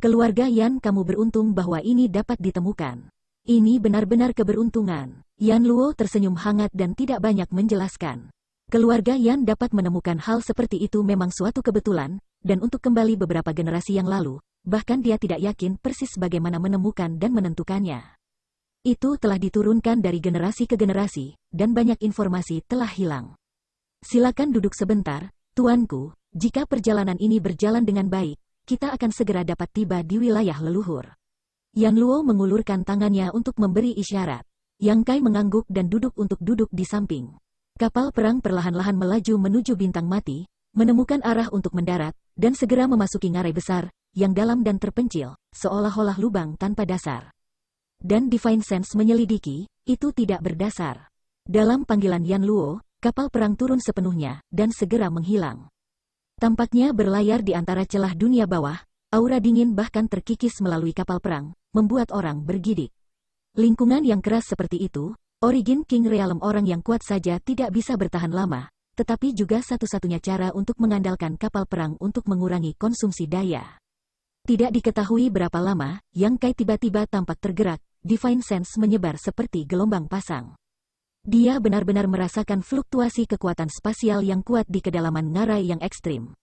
Keluarga Yan, kamu beruntung bahwa ini dapat ditemukan. Ini benar-benar keberuntungan. Yan Luo tersenyum hangat dan tidak banyak menjelaskan. Keluarga Yan dapat menemukan hal seperti itu memang suatu kebetulan, dan untuk kembali beberapa generasi yang lalu, bahkan dia tidak yakin persis bagaimana menemukan dan menentukannya. Itu telah diturunkan dari generasi ke generasi, dan banyak informasi telah hilang. Silakan duduk sebentar, tuanku, jika perjalanan ini berjalan dengan baik, kita akan segera dapat tiba di wilayah leluhur. Yan Luo mengulurkan tangannya untuk memberi isyarat. Yang Kai mengangguk dan duduk untuk duduk di samping. Kapal perang perlahan-lahan melaju menuju bintang mati, menemukan arah untuk mendarat, dan segera memasuki ngarai besar, yang dalam dan terpencil, seolah-olah lubang tanpa dasar. Dan Divine Sense menyelidiki, itu tidak berdasar. Dalam panggilan Yan Luo, kapal perang turun sepenuhnya, dan segera menghilang. Tampaknya berlayar di antara celah dunia bawah, aura dingin bahkan terkikis melalui kapal perang, membuat orang bergidik. Lingkungan yang keras seperti itu, Origin King Realm orang yang kuat saja tidak bisa bertahan lama, tetapi juga satu-satunya cara untuk mengandalkan kapal perang untuk mengurangi konsumsi daya. Tidak diketahui berapa lama, Yang Kai tiba-tiba tampak tergerak, Divine Sense menyebar seperti gelombang pasang. Dia benar-benar merasakan fluktuasi kekuatan spasial yang kuat di kedalaman ngarai yang ekstrim.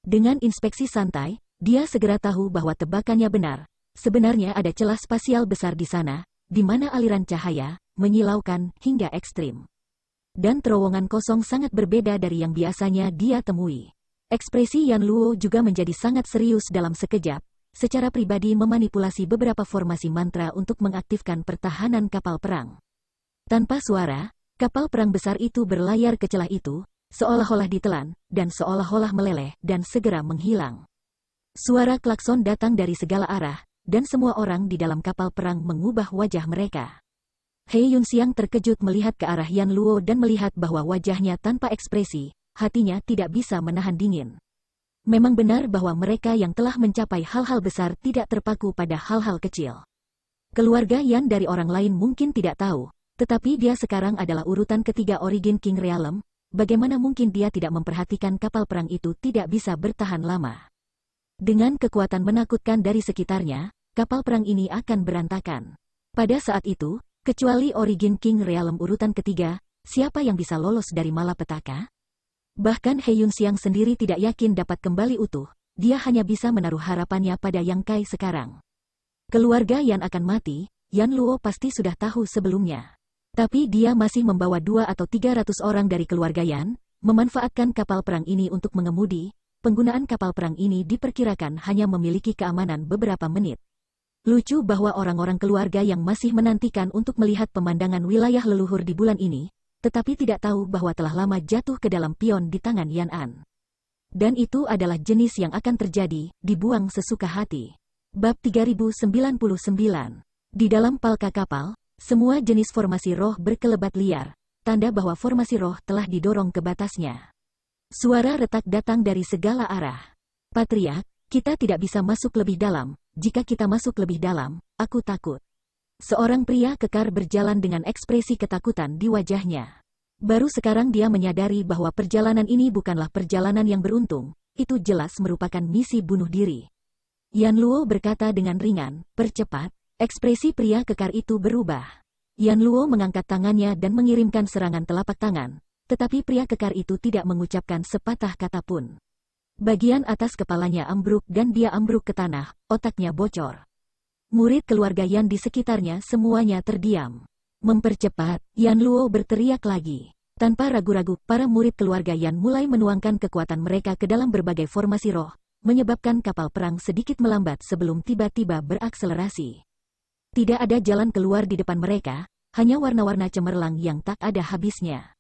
Dengan inspeksi santai, dia segera tahu bahwa tebakannya benar. Sebenarnya ada celah spasial besar di sana, di mana aliran cahaya menyilaukan hingga ekstrim. Dan terowongan kosong sangat berbeda dari yang biasanya dia temui. Ekspresi Yan Luo juga menjadi sangat serius dalam sekejap, secara pribadi memanipulasi beberapa formasi mantra untuk mengaktifkan pertahanan kapal perang. Tanpa suara, kapal perang besar itu berlayar ke celah itu, seolah-olah ditelan, dan seolah-olah meleleh dan segera menghilang. Suara klakson datang dari segala arah, dan semua orang di dalam kapal perang mengubah wajah mereka. He Yunxiang terkejut melihat ke arah Yan Luo dan melihat bahwa wajahnya tanpa ekspresi, hatinya tidak bisa menahan dingin. Memang benar bahwa mereka yang telah mencapai hal-hal besar tidak terpaku pada hal-hal kecil. Keluarga Yan dari orang lain mungkin tidak tahu, tetapi dia sekarang adalah urutan ketiga Origin King Realm. Bagaimana mungkin dia tidak memperhatikan kapal perang itu tidak bisa bertahan lama? Dengan kekuatan menakutkan dari sekitarnya, kapal perang ini akan berantakan. Pada saat itu, kecuali Origin King Realm urutan ketiga, siapa yang bisa lolos dari malapetaka? Bahkan He Yunxiang sendiri tidak yakin dapat kembali utuh, dia hanya bisa menaruh harapannya pada Yang Kai sekarang. Keluarga Yan akan mati, Yan Luo pasti sudah tahu sebelumnya. Tapi dia masih membawa 200 atau 300 orang dari keluarga Yan, memanfaatkan kapal perang ini untuk mengemudi. Penggunaan kapal perang ini diperkirakan hanya memiliki keamanan beberapa menit. Lucu bahwa orang-orang keluarga yang masih menantikan untuk melihat pemandangan wilayah leluhur di bulan ini, tetapi tidak tahu bahwa telah lama jatuh ke dalam pion di tangan Yan An. Dan itu adalah jenis yang akan terjadi, dibuang sesuka hati. Bab 3099. Di dalam palka kapal, semua jenis formasi roh berkelebat liar, tanda bahwa formasi roh telah didorong ke batasnya. Suara retak datang dari segala arah. Patriark, kita tidak bisa masuk lebih dalam, jika kita masuk lebih dalam, aku takut. Seorang pria kekar berjalan dengan ekspresi ketakutan di wajahnya. Baru sekarang dia menyadari bahwa perjalanan ini bukanlah perjalanan yang beruntung, itu jelas merupakan misi bunuh diri. Yan Luo berkata dengan ringan, percepat. Ekspresi pria kekar itu berubah. Yan Luo mengangkat tangannya dan mengirimkan serangan telapak tangan, tetapi pria kekar itu tidak mengucapkan sepatah kata pun. Bagian atas kepalanya ambruk dan dia ambruk ke tanah, otaknya bocor. Murid keluarga Yan di sekitarnya semuanya terdiam. Mempercepat, Yan Luo berteriak lagi. Tanpa ragu-ragu, para murid keluarga Yan mulai menuangkan kekuatan mereka ke dalam berbagai formasi roh, menyebabkan kapal perang sedikit melambat sebelum tiba-tiba berakselerasi. Tidak ada jalan keluar di depan mereka, hanya warna-warna cemerlang yang tak ada habisnya.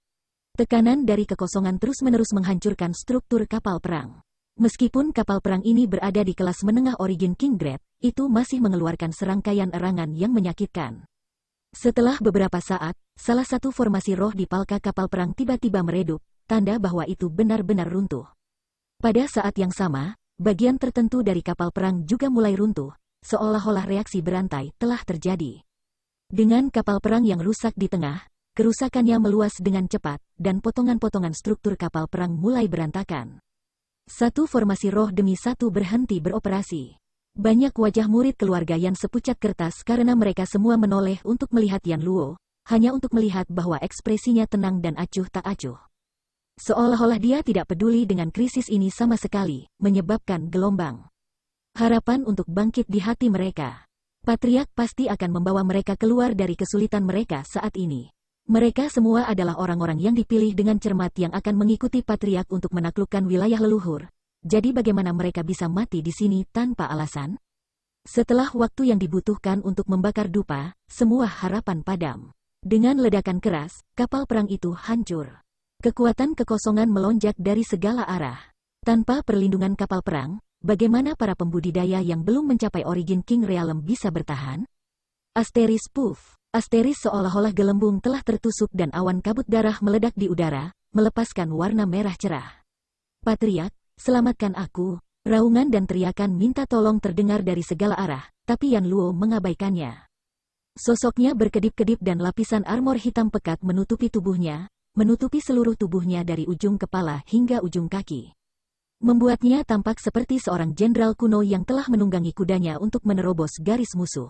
Tekanan dari kekosongan terus-menerus menghancurkan struktur kapal perang. Meskipun kapal perang ini berada di kelas menengah Origin King Grade, itu masih mengeluarkan serangkaian erangan yang menyakitkan. Setelah beberapa saat, salah satu formasi roh di palka kapal perang tiba-tiba meredup, tanda bahwa itu benar-benar runtuh. Pada saat yang sama, bagian tertentu dari kapal perang juga mulai runtuh, seolah-olah reaksi berantai telah terjadi. Dengan kapal perang yang rusak di tengah, kerusakannya meluas dengan cepat, dan potongan-potongan struktur kapal perang mulai berantakan. Satu formasi roh demi satu berhenti beroperasi. Banyak wajah murid keluarga Yan sepucat kertas karena mereka semua menoleh untuk melihat Yan Luo, hanya untuk melihat bahwa ekspresinya tenang dan acuh tak acuh. Seolah-olah dia tidak peduli dengan krisis ini sama sekali, menyebabkan gelombang harapan untuk bangkit di hati mereka. Patriark pasti akan membawa mereka keluar dari kesulitan mereka saat ini. Mereka semua adalah orang-orang yang dipilih dengan cermat yang akan mengikuti Patriark untuk menaklukkan wilayah leluhur. Jadi bagaimana mereka bisa mati di sini tanpa alasan? Setelah waktu yang dibutuhkan untuk membakar dupa, semua harapan padam. Dengan ledakan keras, kapal perang itu hancur. Kekuatan kekosongan melonjak dari segala arah. Tanpa perlindungan kapal perang, bagaimana para pembudidaya yang belum mencapai Origin King Realm bisa bertahan? Asteris puff. Asteris seolah-olah gelembung telah tertusuk dan awan kabut darah meledak di udara, melepaskan warna merah cerah. Patriark, selamatkan aku. Raungan dan teriakan minta tolong terdengar dari segala arah, tapi Yan Luo mengabaikannya. Sosoknya berkedip-kedip dan lapisan armor hitam pekat menutupi tubuhnya, menutupi seluruh tubuhnya dari ujung kepala hingga ujung kaki. Membuatnya tampak seperti seorang jenderal kuno yang telah menunggangi kudanya untuk menerobos garis musuh.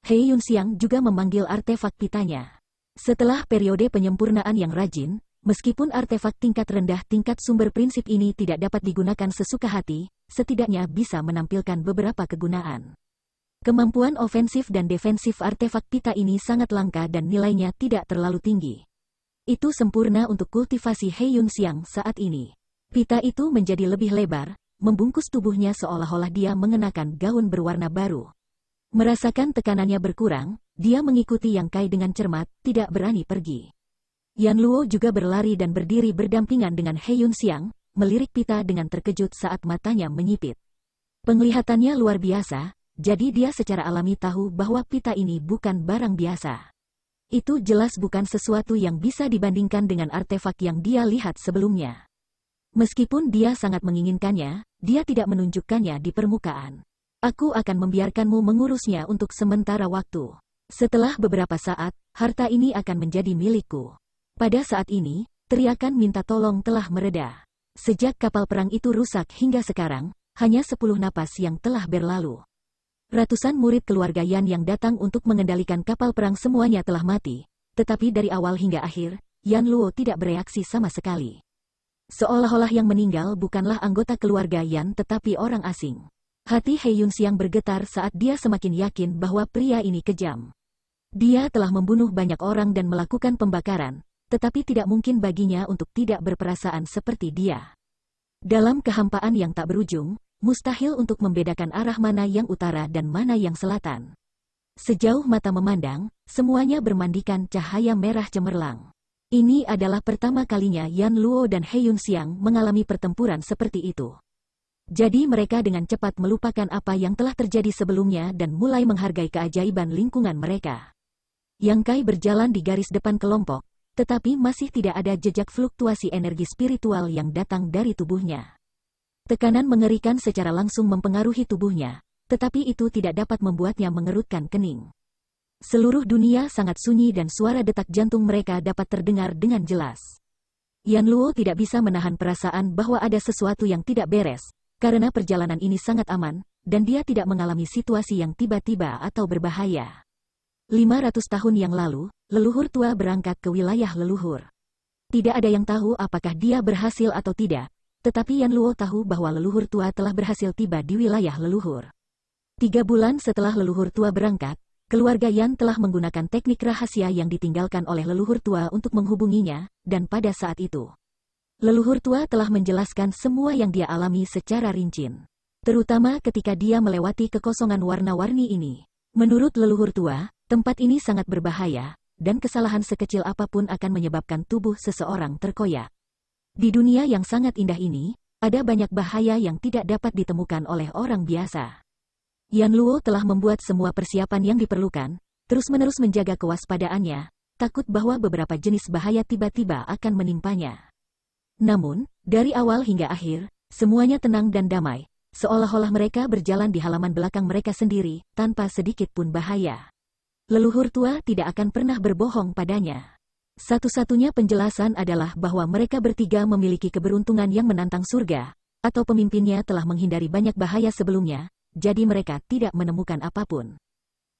He Yunxiang juga memanggil artefak pitanya. Setelah periode penyempurnaan yang rajin, meskipun artefak tingkat rendah tingkat sumber prinsip ini tidak dapat digunakan sesuka hati, setidaknya bisa menampilkan beberapa kegunaan. Kemampuan ofensif dan defensif artefak pita ini sangat langka dan nilainya tidak terlalu tinggi. Itu sempurna untuk kultivasi He Yunxiang saat ini. Pita itu menjadi lebih lebar, membungkus tubuhnya seolah-olah dia mengenakan gaun berwarna baru. Merasakan tekanannya berkurang, dia mengikuti Yang Kai dengan cermat, tidak berani pergi. Yan Luo juga berlari dan berdiri berdampingan dengan He Yunxiang, melirik pita dengan terkejut saat matanya menyipit. Penglihatannya luar biasa, jadi dia secara alami tahu bahwa pita ini bukan barang biasa. Itu jelas bukan sesuatu yang bisa dibandingkan dengan artefak yang dia lihat sebelumnya. Meskipun dia sangat menginginkannya, dia tidak menunjukkannya di permukaan. Aku akan membiarkanmu mengurusnya untuk sementara waktu. Setelah beberapa saat, harta ini akan menjadi milikku. Pada saat ini, teriakan minta tolong telah mereda. Sejak kapal perang itu rusak hingga sekarang, hanya 10 napas yang telah berlalu. Ratusan murid keluarga Yan yang datang untuk mengendalikan kapal perang semuanya telah mati, tetapi dari awal hingga akhir, Yan Luo tidak bereaksi sama sekali. Seolah-olah yang meninggal bukanlah anggota keluarga Yan tetapi orang asing. Hati He Yunxiang bergetar saat dia semakin yakin bahwa pria ini kejam. Dia telah membunuh banyak orang dan melakukan pembakaran, tetapi tidak mungkin baginya untuk tidak berperasaan seperti dia. Dalam kehampaan yang tak berujung, mustahil untuk membedakan arah mana yang utara dan mana yang selatan. Sejauh mata memandang, semuanya bermandikan cahaya merah cemerlang. Ini adalah pertama kalinya Yan Luo dan He Yunxiang mengalami pertempuran seperti itu. Jadi mereka dengan cepat melupakan apa yang telah terjadi sebelumnya dan mulai menghargai keajaiban lingkungan mereka. Yang Kai berjalan di garis depan kelompok, tetapi masih tidak ada jejak fluktuasi energi spiritual yang datang dari tubuhnya. Tekanan mengerikan secara langsung mempengaruhi tubuhnya, tetapi itu tidak dapat membuatnya mengerutkan kening. Seluruh dunia sangat sunyi dan suara detak jantung mereka dapat terdengar dengan jelas. Yan Luo tidak bisa menahan perasaan bahwa ada sesuatu yang tidak beres, karena perjalanan ini sangat aman, dan dia tidak mengalami situasi yang tiba-tiba atau berbahaya. 500 tahun yang lalu, leluhur tua berangkat ke wilayah leluhur. Tidak ada yang tahu apakah dia berhasil atau tidak, tetapi Yan Luo tahu bahwa leluhur tua telah berhasil tiba di wilayah leluhur. 3 bulan setelah leluhur tua berangkat, keluarga Yan telah menggunakan teknik rahasia yang ditinggalkan oleh leluhur tua untuk menghubunginya, dan pada saat itu, leluhur tua telah menjelaskan semua yang dia alami secara rinci. Terutama ketika dia melewati kekosongan warna-warni ini. Menurut leluhur tua, tempat ini sangat berbahaya, dan kesalahan sekecil apapun akan menyebabkan tubuh seseorang terkoyak. Di dunia yang sangat indah ini, ada banyak bahaya yang tidak dapat ditemukan oleh orang biasa. Yan Luo telah membuat semua persiapan yang diperlukan, terus-menerus menjaga kewaspadaannya, takut bahwa beberapa jenis bahaya tiba-tiba akan menimpanya. Namun, dari awal hingga akhir, semuanya tenang dan damai, seolah-olah mereka berjalan di halaman belakang mereka sendiri, tanpa sedikit pun bahaya. Leluhur tua tidak akan pernah berbohong padanya. Satu-satunya penjelasan adalah bahwa mereka bertiga memiliki keberuntungan yang menantang surga, atau pemimpinnya telah menghindari banyak bahaya sebelumnya, jadi mereka tidak menemukan apapun.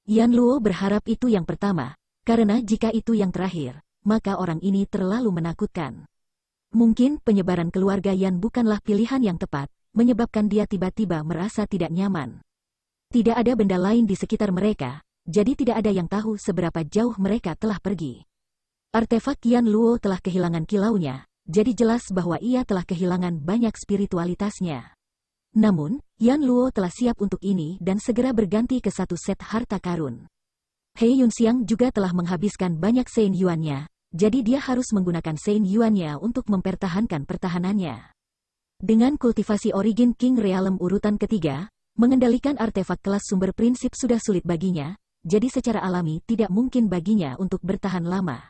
Yan Luo berharap itu yang pertama, karena jika itu yang terakhir, maka orang ini terlalu menakutkan. Mungkin penyebaran keluarga Yan bukanlah pilihan yang tepat, menyebabkan dia tiba-tiba merasa tidak nyaman. Tidak ada benda lain di sekitar mereka, jadi tidak ada yang tahu seberapa jauh mereka telah pergi. Artefak Yan Luo telah kehilangan kilaunya, jadi jelas bahwa ia telah kehilangan banyak spiritualitasnya. Namun, Yan Luo telah siap untuk ini dan segera berganti ke satu set harta karun. He Yunxiang juga telah menghabiskan banyak Sein Yuannya, jadi dia harus menggunakan Sein Yuannya untuk mempertahankan pertahanannya. Dengan kultivasi Origin King Realm urutan ketiga, mengendalikan artefak kelas sumber prinsip sudah sulit baginya, jadi secara alami tidak mungkin baginya untuk bertahan lama.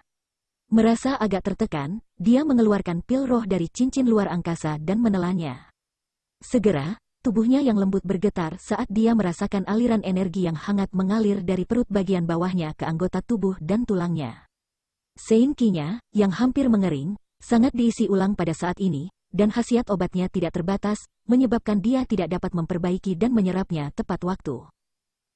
Merasa agak tertekan, dia mengeluarkan pil roh dari cincin luar angkasa dan menelannya. Segera, tubuhnya yang lembut bergetar saat dia merasakan aliran energi yang hangat mengalir dari perut bagian bawahnya ke anggota tubuh dan tulangnya. Sein Qi-nya, yang hampir mengering, sangat diisi ulang pada saat ini, dan khasiat obatnya tidak terbatas, menyebabkan dia tidak dapat memperbaiki dan menyerapnya tepat waktu.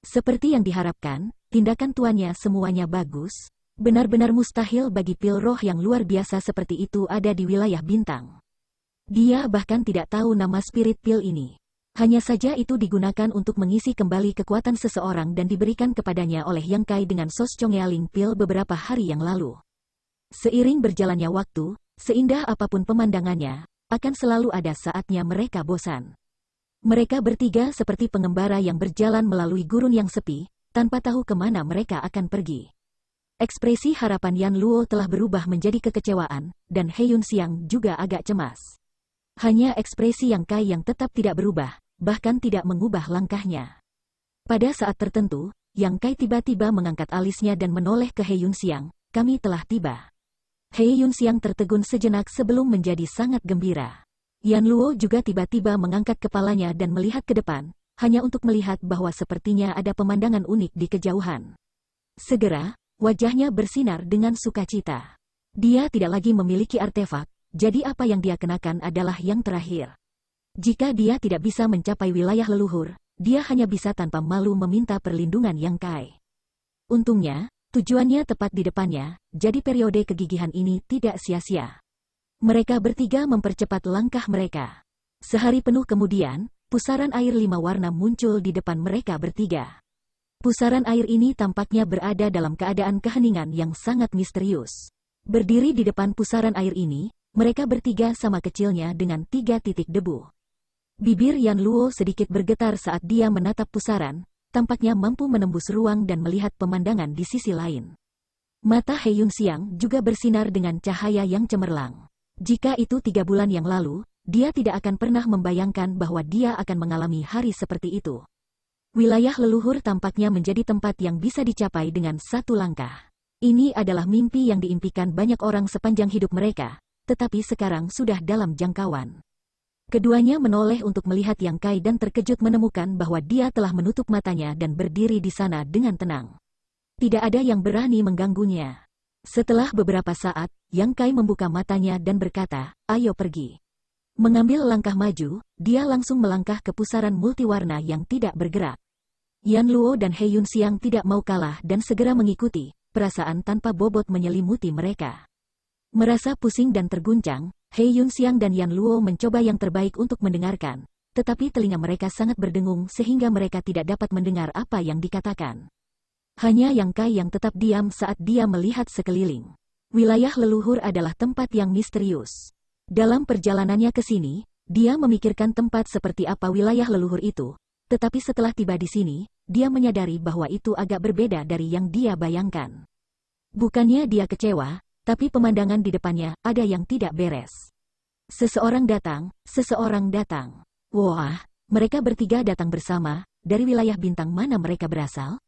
Seperti yang diharapkan, tindakan tuannya semuanya bagus. Benar-benar mustahil bagi pil roh yang luar biasa seperti itu ada di wilayah bintang. Dia bahkan tidak tahu nama spirit pil ini. Hanya saja itu digunakan untuk mengisi kembali kekuatan seseorang dan diberikan kepadanya oleh Yang Kai dengan sos Chongealing pil beberapa hari yang lalu. Seiring berjalannya waktu, seindah apapun pemandangannya, akan selalu ada saatnya mereka bosan. Mereka bertiga seperti pengembara yang berjalan melalui gurun yang sepi, tanpa tahu kemana mereka akan pergi. Ekspresi harapan Yan Luo telah berubah menjadi kekecewaan, dan He Yunxiang juga agak cemas. Hanya ekspresi Yang Kai yang tetap tidak berubah, bahkan tidak mengubah langkahnya. Pada saat tertentu, Yang Kai tiba-tiba mengangkat alisnya dan menoleh ke He Yunxiang, kami telah tiba. He Yunxiang tertegun sejenak sebelum menjadi sangat gembira. Yan Luo juga tiba-tiba mengangkat kepalanya dan melihat ke depan, hanya untuk melihat bahwa sepertinya ada pemandangan unik di kejauhan. Segera, wajahnya bersinar dengan sukacita. Dia tidak lagi memiliki artefak, jadi apa yang dia kenakan adalah yang terakhir. Jika dia tidak bisa mencapai wilayah leluhur, dia hanya bisa tanpa malu meminta perlindungan Yang Kai. Untungnya, tujuannya tepat di depannya, jadi periode kegigihan ini tidak sia-sia. Mereka bertiga mempercepat langkah mereka. Sehari penuh kemudian, pusaran air 5 warna muncul di depan mereka bertiga. Pusaran air ini tampaknya berada dalam keadaan keheningan yang sangat misterius. Berdiri di depan pusaran air ini, mereka bertiga sama kecilnya dengan 3 titik debu. Bibir Yan Luo sedikit bergetar saat dia menatap pusaran, tampaknya mampu menembus ruang dan melihat pemandangan di sisi lain. Mata He Yunxiang juga bersinar dengan cahaya yang cemerlang. Jika itu 3 bulan yang lalu, dia tidak akan pernah membayangkan bahwa dia akan mengalami hari seperti itu. Wilayah leluhur tampaknya menjadi tempat yang bisa dicapai dengan 1 langkah. Ini adalah mimpi yang diimpikan banyak orang sepanjang hidup mereka, tetapi sekarang sudah dalam jangkauan. Keduanya menoleh untuk melihat Yang Kai dan terkejut menemukan bahwa dia telah menutup matanya dan berdiri di sana dengan tenang. Tidak ada yang berani mengganggunya. Setelah beberapa saat, Yang Kai membuka matanya dan berkata, "Ayo pergi." Mengambil langkah maju, dia langsung melangkah ke pusaran multiwarna yang tidak bergerak. Yan Luo dan He Yunxiang tidak mau kalah dan segera mengikuti, perasaan tanpa bobot menyelimuti mereka. Merasa pusing dan terguncang, He Yunxiang dan Yan Luo mencoba yang terbaik untuk mendengarkan, tetapi telinga mereka sangat berdengung sehingga mereka tidak dapat mendengar apa yang dikatakan. Hanya Yang Kai yang tetap diam saat dia melihat sekeliling. Wilayah leluhur adalah tempat yang misterius. Dalam perjalanannya ke sini, dia memikirkan tempat seperti apa wilayah leluhur itu, tetapi setelah tiba di sini, dia menyadari bahwa itu agak berbeda dari yang dia bayangkan. Bukannya dia kecewa, tapi pemandangan di depannya ada yang tidak beres. Seseorang datang, seseorang datang. Wah, mereka bertiga datang bersama, dari wilayah bintang mana mereka berasal?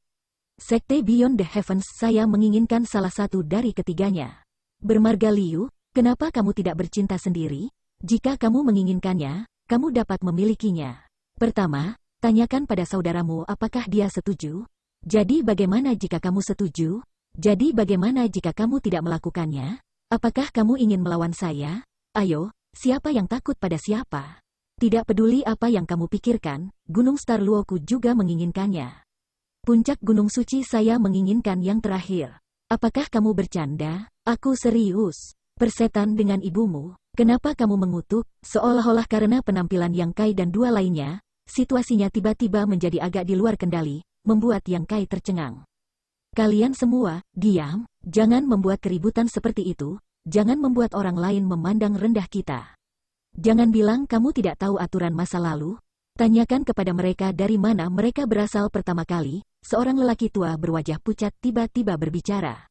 Sekte Beyond the Heavens, saya menginginkan salah satu dari ketiganya. Bermarga Liu, kenapa kamu tidak bercinta sendiri? Jika kamu menginginkannya, kamu dapat memilikinya. Pertama, tanyakan pada saudaramu apakah dia setuju. Jadi bagaimana jika kamu setuju? Jadi bagaimana jika kamu tidak melakukannya? Apakah kamu ingin melawan saya? Ayo, siapa yang takut pada siapa? Tidak peduli apa yang kamu pikirkan, Gunung Star Luoku juga menginginkannya. Puncak Gunung Suci saya menginginkan yang terakhir. Apakah kamu bercanda? Aku serius. Persetan dengan ibumu, kenapa kamu mengutuk? Seolah-olah karena penampilan Yang Kai dan 2 lainnya, situasinya tiba-tiba menjadi agak di luar kendali, membuat Yang Kai tercengang. Kalian semua, diam, jangan membuat keributan seperti itu, jangan membuat orang lain memandang rendah kita. Jangan bilang kamu tidak tahu aturan masa lalu. Tanyakan kepada mereka dari mana mereka berasal pertama kali. Seorang lelaki tua berwajah pucat tiba-tiba berbicara.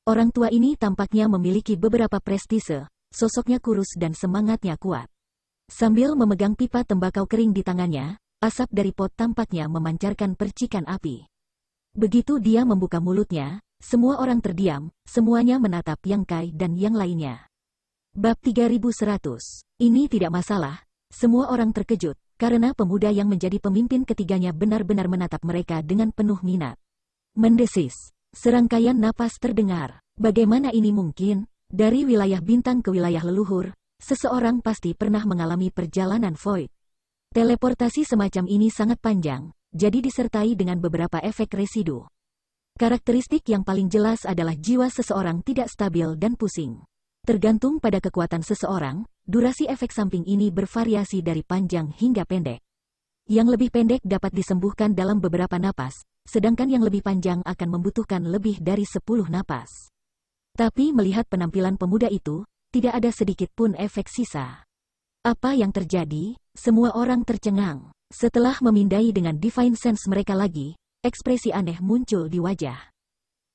Orang tua ini tampaknya memiliki beberapa prestise, sosoknya kurus dan semangatnya kuat. Sambil memegang pipa tembakau kering di tangannya, asap dari pot tampaknya memancarkan percikan api. Begitu dia membuka mulutnya, semua orang terdiam, semuanya menatap Yang Kai dan yang lainnya. Bab 3100. Ini tidak masalah. Semua orang terkejut, karena pemuda yang menjadi pemimpin ketiganya benar-benar menatap mereka dengan penuh minat. Mendesis. Serangkaian napas terdengar. Bagaimana ini mungkin? Dari wilayah bintang ke wilayah leluhur, seseorang pasti pernah mengalami perjalanan void. Teleportasi semacam ini sangat panjang, jadi disertai dengan beberapa efek residu. Karakteristik yang paling jelas adalah jiwa seseorang tidak stabil dan pusing. Tergantung pada kekuatan seseorang, durasi efek samping ini bervariasi dari panjang hingga pendek. Yang lebih pendek dapat disembuhkan dalam beberapa napas, sedangkan yang lebih panjang akan membutuhkan lebih dari 10 napas. Tapi melihat penampilan pemuda itu, tidak ada sedikit pun efek sisa. Apa yang terjadi? Semua orang tercengang. Setelah memindai dengan Divine Sense mereka lagi, ekspresi aneh muncul di wajah.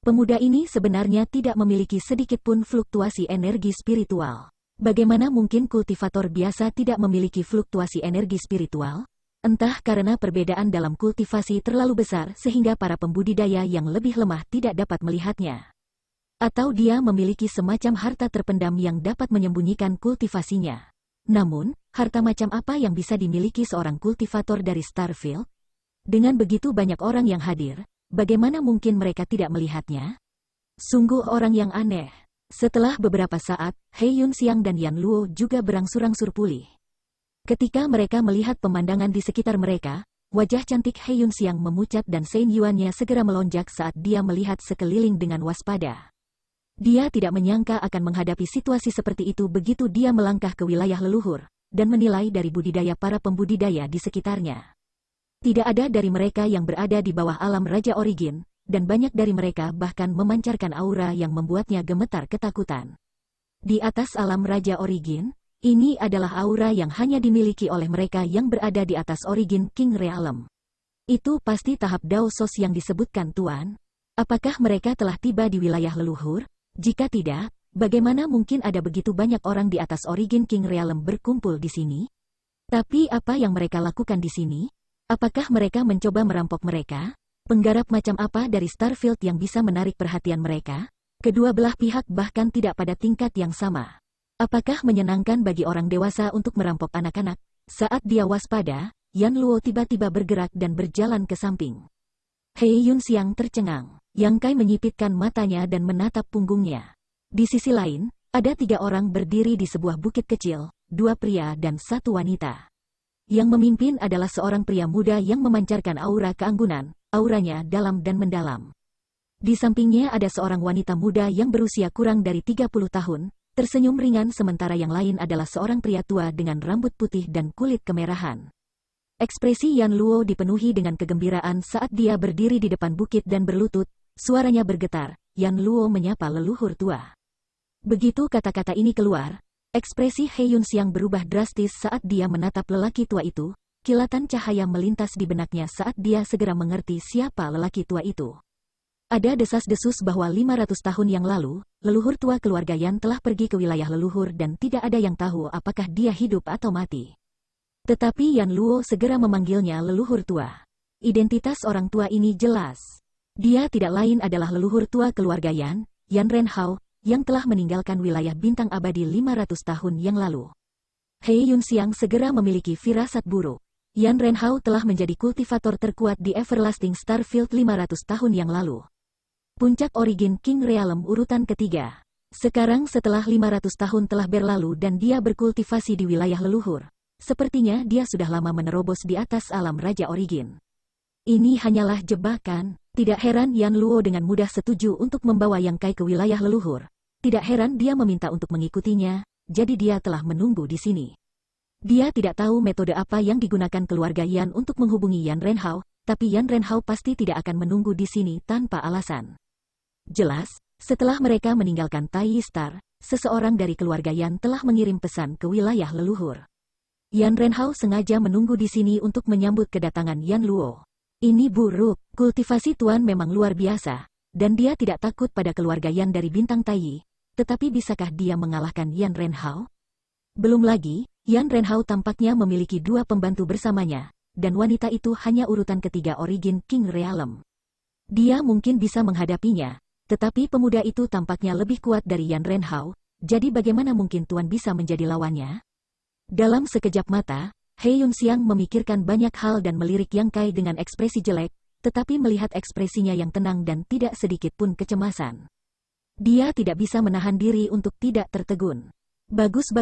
Pemuda ini sebenarnya tidak memiliki sedikit pun fluktuasi energi spiritual. Bagaimana mungkin kultivator biasa tidak memiliki fluktuasi energi spiritual? Entah karena perbedaan dalam kultivasi terlalu besar sehingga para pembudidaya yang lebih lemah tidak dapat melihatnya. Atau dia memiliki semacam harta terpendam yang dapat menyembunyikan kultivasinya. Namun, harta macam apa yang bisa dimiliki seorang kultivator dari Starfield? Dengan begitu banyak orang yang hadir, bagaimana mungkin mereka tidak melihatnya? Sungguh orang yang aneh. Setelah beberapa saat, He Yunxiang dan Yan Luo juga berangsur-angsur pulih. Ketika mereka melihat pemandangan di sekitar mereka, wajah cantik He Yunxiang memucat dan Sein Yuannya segera melonjak saat dia melihat sekeliling dengan waspada. Dia tidak menyangka akan menghadapi situasi seperti itu begitu dia melangkah ke wilayah leluhur, dan menilai dari budidaya para pembudidaya di sekitarnya. Tidak ada dari mereka yang berada di bawah alam Raja Origin, dan banyak dari mereka bahkan memancarkan aura yang membuatnya gemetar ketakutan. Di atas alam Raja Origin, ini adalah aura yang hanya dimiliki oleh mereka yang berada di atas Origin King Realm. Itu pasti tahap Daosos yang disebutkan Tuan. Apakah mereka telah tiba di wilayah leluhur? Jika tidak, bagaimana mungkin ada begitu banyak orang di atas Origin King Realm berkumpul di sini? Tapi apa yang mereka lakukan di sini? Apakah mereka mencoba merampok mereka? Penggarap macam apa dari Starfield yang bisa menarik perhatian mereka? Kedua belah pihak bahkan tidak pada tingkat yang sama. Apakah menyenangkan bagi orang dewasa untuk merampok anak-anak? Saat dia waspada, Yan Luo tiba-tiba bergerak dan berjalan ke samping. He Yunxiang tercengang. Yang Kai menyipitkan matanya dan menatap punggungnya. Di sisi lain, ada 3 orang berdiri di sebuah bukit kecil, 2 pria dan 1 wanita. Yang memimpin adalah seorang pria muda yang memancarkan aura keanggunan, auranya dalam dan mendalam. Di sampingnya ada seorang wanita muda yang berusia kurang dari 30 tahun, tersenyum ringan sementara yang lain adalah seorang pria tua dengan rambut putih dan kulit kemerahan. Ekspresi Yan Luo dipenuhi dengan kegembiraan saat dia berdiri di depan bukit dan berlutut. Suaranya bergetar, Yan Luo menyapa leluhur tua. Begitu kata-kata ini keluar, ekspresi He Yunxiang berubah drastis saat dia menatap lelaki tua itu, kilatan cahaya melintas di benaknya saat dia segera mengerti siapa lelaki tua itu. Ada desas-desus bahwa 500 tahun yang lalu, leluhur tua keluarga Yan telah pergi ke wilayah leluhur dan tidak ada yang tahu apakah dia hidup atau mati. Tetapi Yan Luo segera memanggilnya leluhur tua. Identitas orang tua ini jelas. Dia tidak lain adalah leluhur tua keluarga Yan, Yan Renhao, yang telah meninggalkan wilayah bintang abadi 500 tahun yang lalu. He Yunxiang segera memiliki firasat buruk. Yan Renhao telah menjadi kultivator terkuat di Everlasting Starfield 500 tahun yang lalu. Puncak Origin King Realm urutan ketiga. Sekarang setelah 500 tahun telah berlalu dan dia berkultivasi di wilayah leluhur. Sepertinya dia sudah lama menerobos di atas alam Raja Origin. Ini hanyalah jebakan. Tidak heran Yan Luo dengan mudah setuju untuk membawa Yang Kai ke wilayah leluhur. Tidak heran dia meminta untuk mengikutinya, jadi dia telah menunggu di sini. Dia tidak tahu metode apa yang digunakan keluarga Yan untuk menghubungi Yan Renhao, tapi Yan Renhao pasti tidak akan menunggu di sini tanpa alasan. Jelas, setelah mereka meninggalkan Tai Star, seseorang dari keluarga Yan telah mengirim pesan ke wilayah leluhur. Yan Renhao sengaja menunggu di sini untuk menyambut kedatangan Yan Luo. Ini buruk, kultivasi Tuan memang luar biasa, dan dia tidak takut pada keluarga Yan dari bintang Tai, tetapi bisakah dia mengalahkan Yan Renhao? Belum lagi, Yan Renhao tampaknya memiliki 2 pembantu bersamanya, dan wanita itu hanya urutan ketiga Origin King Realm. Dia mungkin bisa menghadapinya, tetapi pemuda itu tampaknya lebih kuat dari Yan Renhao, jadi bagaimana mungkin Tuan bisa menjadi lawannya? Dalam sekejap mata, He Yunxiang memikirkan banyak hal dan melirik Yang Kai dengan ekspresi jelek, tetapi melihat ekspresinya yang tenang dan tidak sedikit pun kecemasan. Dia tidak bisa menahan diri untuk tidak tertegun. Bagus.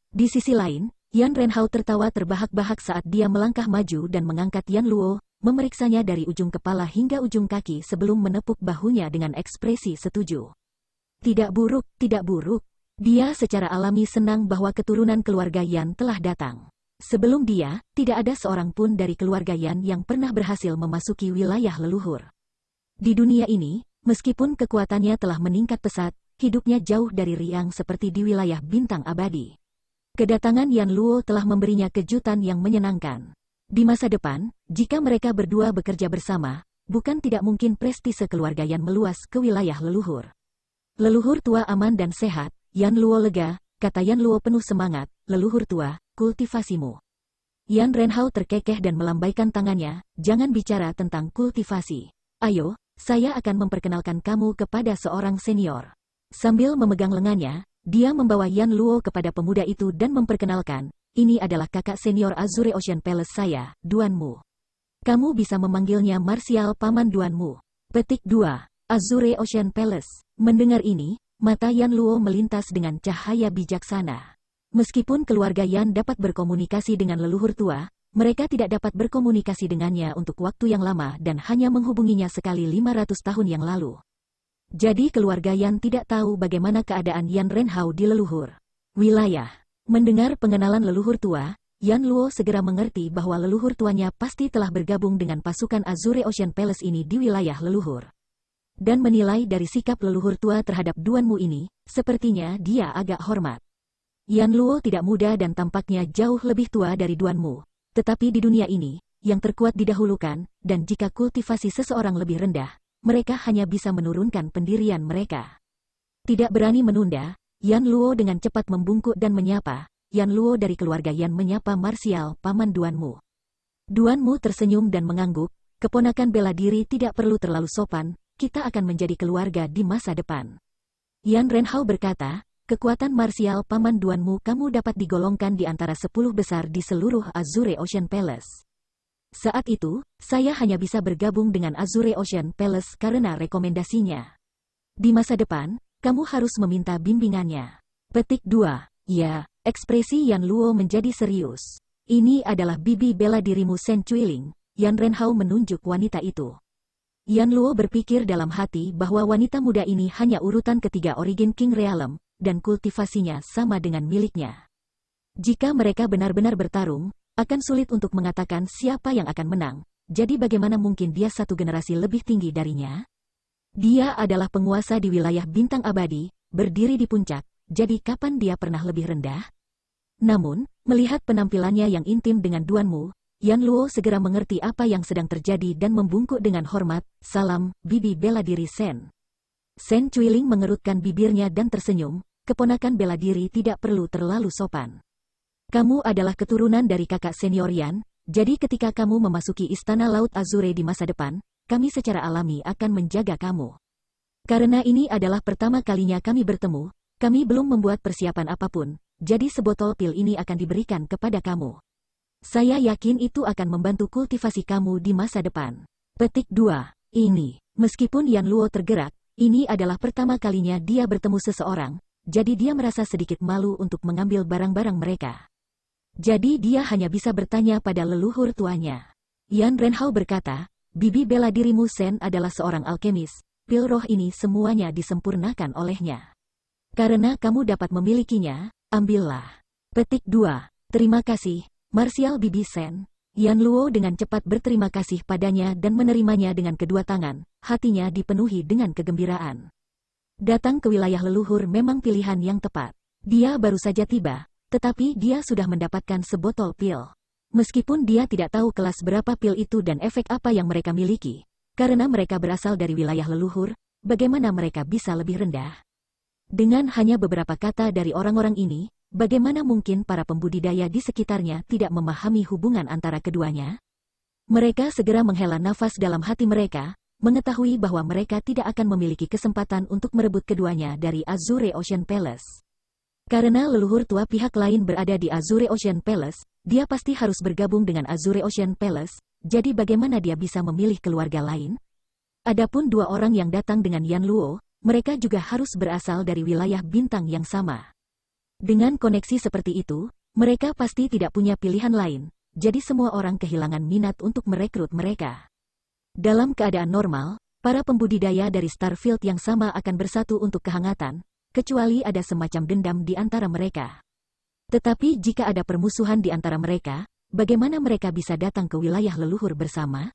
Di sisi lain, Yan Renhao tertawa terbahak-bahak saat dia melangkah maju dan mengangkat Yan Luo, memeriksanya dari ujung kepala hingga ujung kaki sebelum menepuk bahunya dengan ekspresi setuju. Tidak buruk. Dia secara alami senang bahwa keturunan keluarga Yan telah datang. Sebelum dia, tidak ada seorang pun dari keluarga Yan yang pernah berhasil memasuki wilayah leluhur. Di dunia ini, meskipun kekuatannya telah meningkat pesat, hidupnya jauh dari riang seperti di wilayah bintang abadi. Kedatangan Yan Luo telah memberinya kejutan yang menyenangkan. Di masa depan, jika mereka berdua bekerja bersama, bukan tidak mungkin prestise keluarga Yan meluas ke wilayah leluhur. Leluhur tua aman dan sehat, Yan Luo lega, kata Yan Luo penuh semangat, leluhur tua, kultivasimu Yan Renhao terkekeh dan melambaikan tangannya, jangan bicara tentang kultivasi. Ayo, saya akan memperkenalkan kamu kepada seorang senior. Sambil memegang lengannya, dia membawa Yan Luo kepada pemuda itu dan memperkenalkan, ini adalah kakak senior Azure Ocean Palace saya, Duanmu. Kamu bisa memanggilnya Martial Paman Duanmu. Petik 2. Azure Ocean Palace. Mendengar ini, mata Yan Luo melintas dengan cahaya bijaksana. Meskipun keluarga Yan dapat berkomunikasi dengan leluhur tua, mereka tidak dapat berkomunikasi dengannya untuk waktu yang lama dan hanya menghubunginya sekali 500 tahun yang lalu. Jadi keluarga Yan tidak tahu bagaimana keadaan Yan Renhao di leluhur wilayah. Mendengar pengenalan leluhur tua, Yan Luo segera mengerti bahwa leluhur tuanya pasti telah bergabung dengan pasukan Azure Ocean Palace ini di wilayah leluhur. Dan menilai dari sikap leluhur tua terhadap Duanmu ini, sepertinya dia agak hormat. Yan Luo tidak muda dan tampaknya jauh lebih tua dari Duanmu. Tetapi di dunia ini, yang terkuat didahulukan, dan jika kultivasi seseorang lebih rendah, mereka hanya bisa menurunkan pendirian mereka. Tidak berani menunda, Yan Luo dengan cepat membungkuk dan menyapa. Yan Luo dari keluarga Yan menyapa Martial Paman Duanmu. Duanmu tersenyum dan mengangguk, keponakan bela diri tidak perlu terlalu sopan, kita akan menjadi keluarga di masa depan. Yan Renhao berkata, kekuatan Martial Paman Duanmu kamu dapat digolongkan di antara 10 besar di seluruh Azure Ocean Palace. Saat itu, saya hanya bisa bergabung dengan Azure Ocean Palace karena rekomendasinya. Di masa depan, kamu harus meminta bimbingannya. Petik 2. Ya, ekspresi Yan Luo menjadi serius. Ini adalah bibi bela dirimu Sen Chuiling. Yan Renhao menunjuk wanita itu. Yan Luo berpikir dalam hati bahwa wanita muda ini hanya urutan ketiga Origin King Realm, dan kultivasinya sama dengan miliknya. Jika mereka benar-benar bertarung, akan sulit untuk mengatakan siapa yang akan menang, jadi bagaimana mungkin dia satu generasi lebih tinggi darinya? Dia adalah penguasa di wilayah bintang abadi, berdiri di puncak, jadi kapan dia pernah lebih rendah? Namun, melihat penampilannya yang intim dengan Duanmu, Yan Luo segera mengerti apa yang sedang terjadi dan membungkuk dengan hormat, salam, bibi bela diri Sen. Sen Chuiling mengerutkan bibirnya dan tersenyum, keponakan bela diri tidak perlu terlalu sopan. Kamu adalah keturunan dari kakak senior Yan, jadi ketika kamu memasuki Istana Laut Azure di masa depan, kami secara alami akan menjaga kamu. Karena ini adalah pertama kalinya kami bertemu, kami belum membuat persiapan apapun, jadi sebotol pil ini akan diberikan kepada kamu. Saya yakin itu akan membantu kultivasi kamu di masa depan. Petik 2. Ini, meskipun Yan Luo tergerak, ini adalah pertama kalinya dia bertemu seseorang, jadi dia merasa sedikit malu untuk mengambil barang-barang mereka. Jadi dia hanya bisa bertanya pada leluhur tuanya. Yan Renhao berkata, bibi bela dirimu Sen adalah seorang alkemis, pil roh ini semuanya disempurnakan olehnya. Karena kamu dapat memilikinya, ambillah. Petik 2. Terima kasih, Martial bibi Sen. Yan Luo dengan cepat berterima kasih padanya dan menerimanya dengan kedua tangan, hatinya dipenuhi dengan kegembiraan. Datang ke wilayah leluhur memang pilihan yang tepat. Dia baru saja tiba, tetapi dia sudah mendapatkan sebotol pil. Meskipun dia tidak tahu kelas berapa pil itu dan efek apa yang mereka miliki, karena mereka berasal dari wilayah leluhur, bagaimana mereka bisa lebih rendah? Dengan hanya beberapa kata dari orang-orang ini, bagaimana mungkin para pembudidaya di sekitarnya tidak memahami hubungan antara keduanya? Mereka segera menghela nafas dalam hati mereka, mengetahui bahwa mereka tidak akan memiliki kesempatan untuk merebut keduanya dari Azure Ocean Palace. Karena leluhur tua pihak lain berada di Azure Ocean Palace, dia pasti harus bergabung dengan Azure Ocean Palace, jadi bagaimana dia bisa memilih keluarga lain? Adapun dua orang yang datang dengan Yan Luo, mereka juga harus berasal dari wilayah bintang yang sama. Dengan koneksi seperti itu, mereka pasti tidak punya pilihan lain, jadi semua orang kehilangan minat untuk merekrut mereka. Dalam keadaan normal, para pembudidaya dari Starfield yang sama akan bersatu untuk kehangatan, kecuali ada semacam dendam di antara mereka. Tetapi jika ada permusuhan di antara mereka, bagaimana mereka bisa datang ke wilayah leluhur bersama?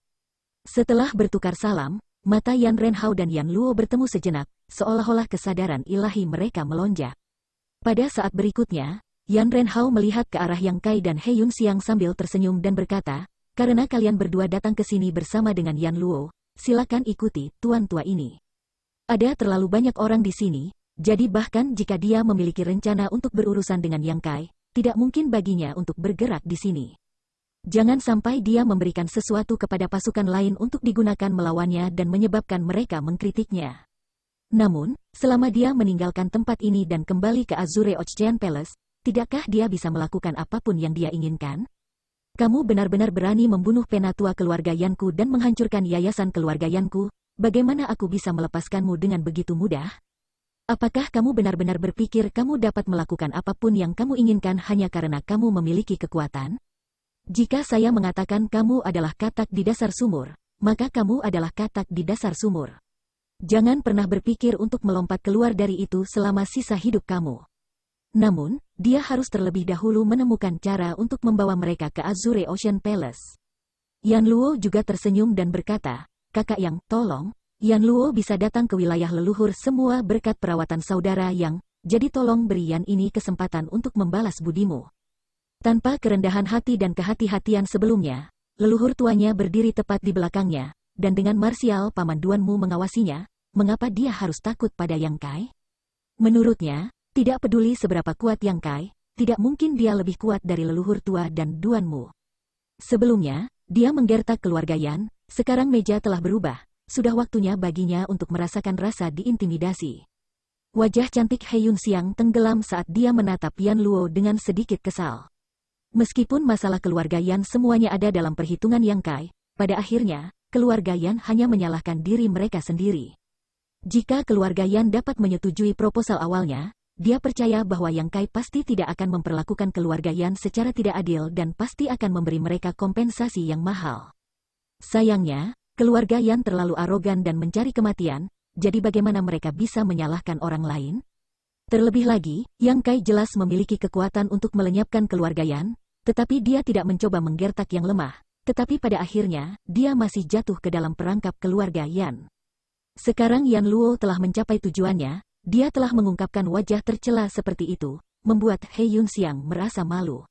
Setelah bertukar salam, mata Yan Renhao dan Yan Luo bertemu sejenak, seolah-olah kesadaran ilahi mereka melonjak. Pada saat berikutnya, Yan Renhao melihat ke arah Yang Kai dan He Yun Xiang sambil tersenyum dan berkata, karena kalian berdua datang ke sini bersama dengan Yan Luo, silakan ikuti tuan tua ini. Ada terlalu banyak orang di sini, jadi bahkan jika dia memiliki rencana untuk berurusan dengan Yang Kai, tidak mungkin baginya untuk bergerak di sini. Jangan sampai dia memberikan sesuatu kepada pasukan lain untuk digunakan melawannya dan menyebabkan mereka mengkritiknya. Namun, selama dia meninggalkan tempat ini dan kembali ke Azure Ocean Palace, tidakkah dia bisa melakukan apapun yang dia inginkan? Kamu benar-benar berani membunuh penatua keluarga Yanku dan menghancurkan yayasan keluarga Yanku. Bagaimana aku bisa melepaskanmu dengan begitu mudah? Apakah kamu benar-benar berpikir kamu dapat melakukan apapun yang kamu inginkan hanya karena kamu memiliki kekuatan? Jika saya mengatakan kamu adalah katak di dasar sumur, maka kamu adalah katak di dasar sumur. Jangan pernah berpikir untuk melompat keluar dari itu selama sisa hidup kamu. Namun, dia harus terlebih dahulu menemukan cara untuk membawa mereka ke Azure Ocean Palace. Yan Luo juga tersenyum dan berkata, "Kakak Yang, tolong, Yan Luo bisa datang ke wilayah leluhur semua berkat perawatan saudara Yang, jadi tolong beri Yan ini kesempatan untuk membalas budimu." Tanpa kerendahan hati dan kehati-hatian sebelumnya, leluhur tuanya berdiri tepat di belakangnya, dan dengan marsial paman Duanmu mengawasinya, mengapa dia harus takut pada Yang Kai? Menurutnya, tidak peduli seberapa kuat Yang Kai, tidak mungkin dia lebih kuat dari leluhur tua dan Duanmu. Sebelumnya, dia menggertak keluarga Yan, sekarang meja telah berubah, sudah waktunya baginya untuk merasakan rasa diintimidasi. Wajah cantik He Yunxiang tenggelam saat dia menatap Yan Luo dengan sedikit kesal. Meskipun masalah keluarga Yan semuanya ada dalam perhitungan Yang Kai, pada akhirnya, keluarga Yan hanya menyalahkan diri mereka sendiri. Jika keluarga Yan dapat menyetujui proposal awalnya, dia percaya bahwa Yang Kai pasti tidak akan memperlakukan keluarga Yan secara tidak adil dan pasti akan memberi mereka kompensasi yang mahal. Sayangnya, keluarga Yan terlalu arogan dan mencari kematian, jadi bagaimana mereka bisa menyalahkan orang lain? Terlebih lagi, Yang Kai jelas memiliki kekuatan untuk melenyapkan keluarga Yan, tetapi dia tidak mencoba menggertak yang lemah, tetapi pada akhirnya, dia masih jatuh ke dalam perangkap keluarga Yan. Sekarang Yan Luo telah mencapai tujuannya, dia telah mengungkapkan wajah tercela seperti itu, membuat He Yunxiang merasa malu.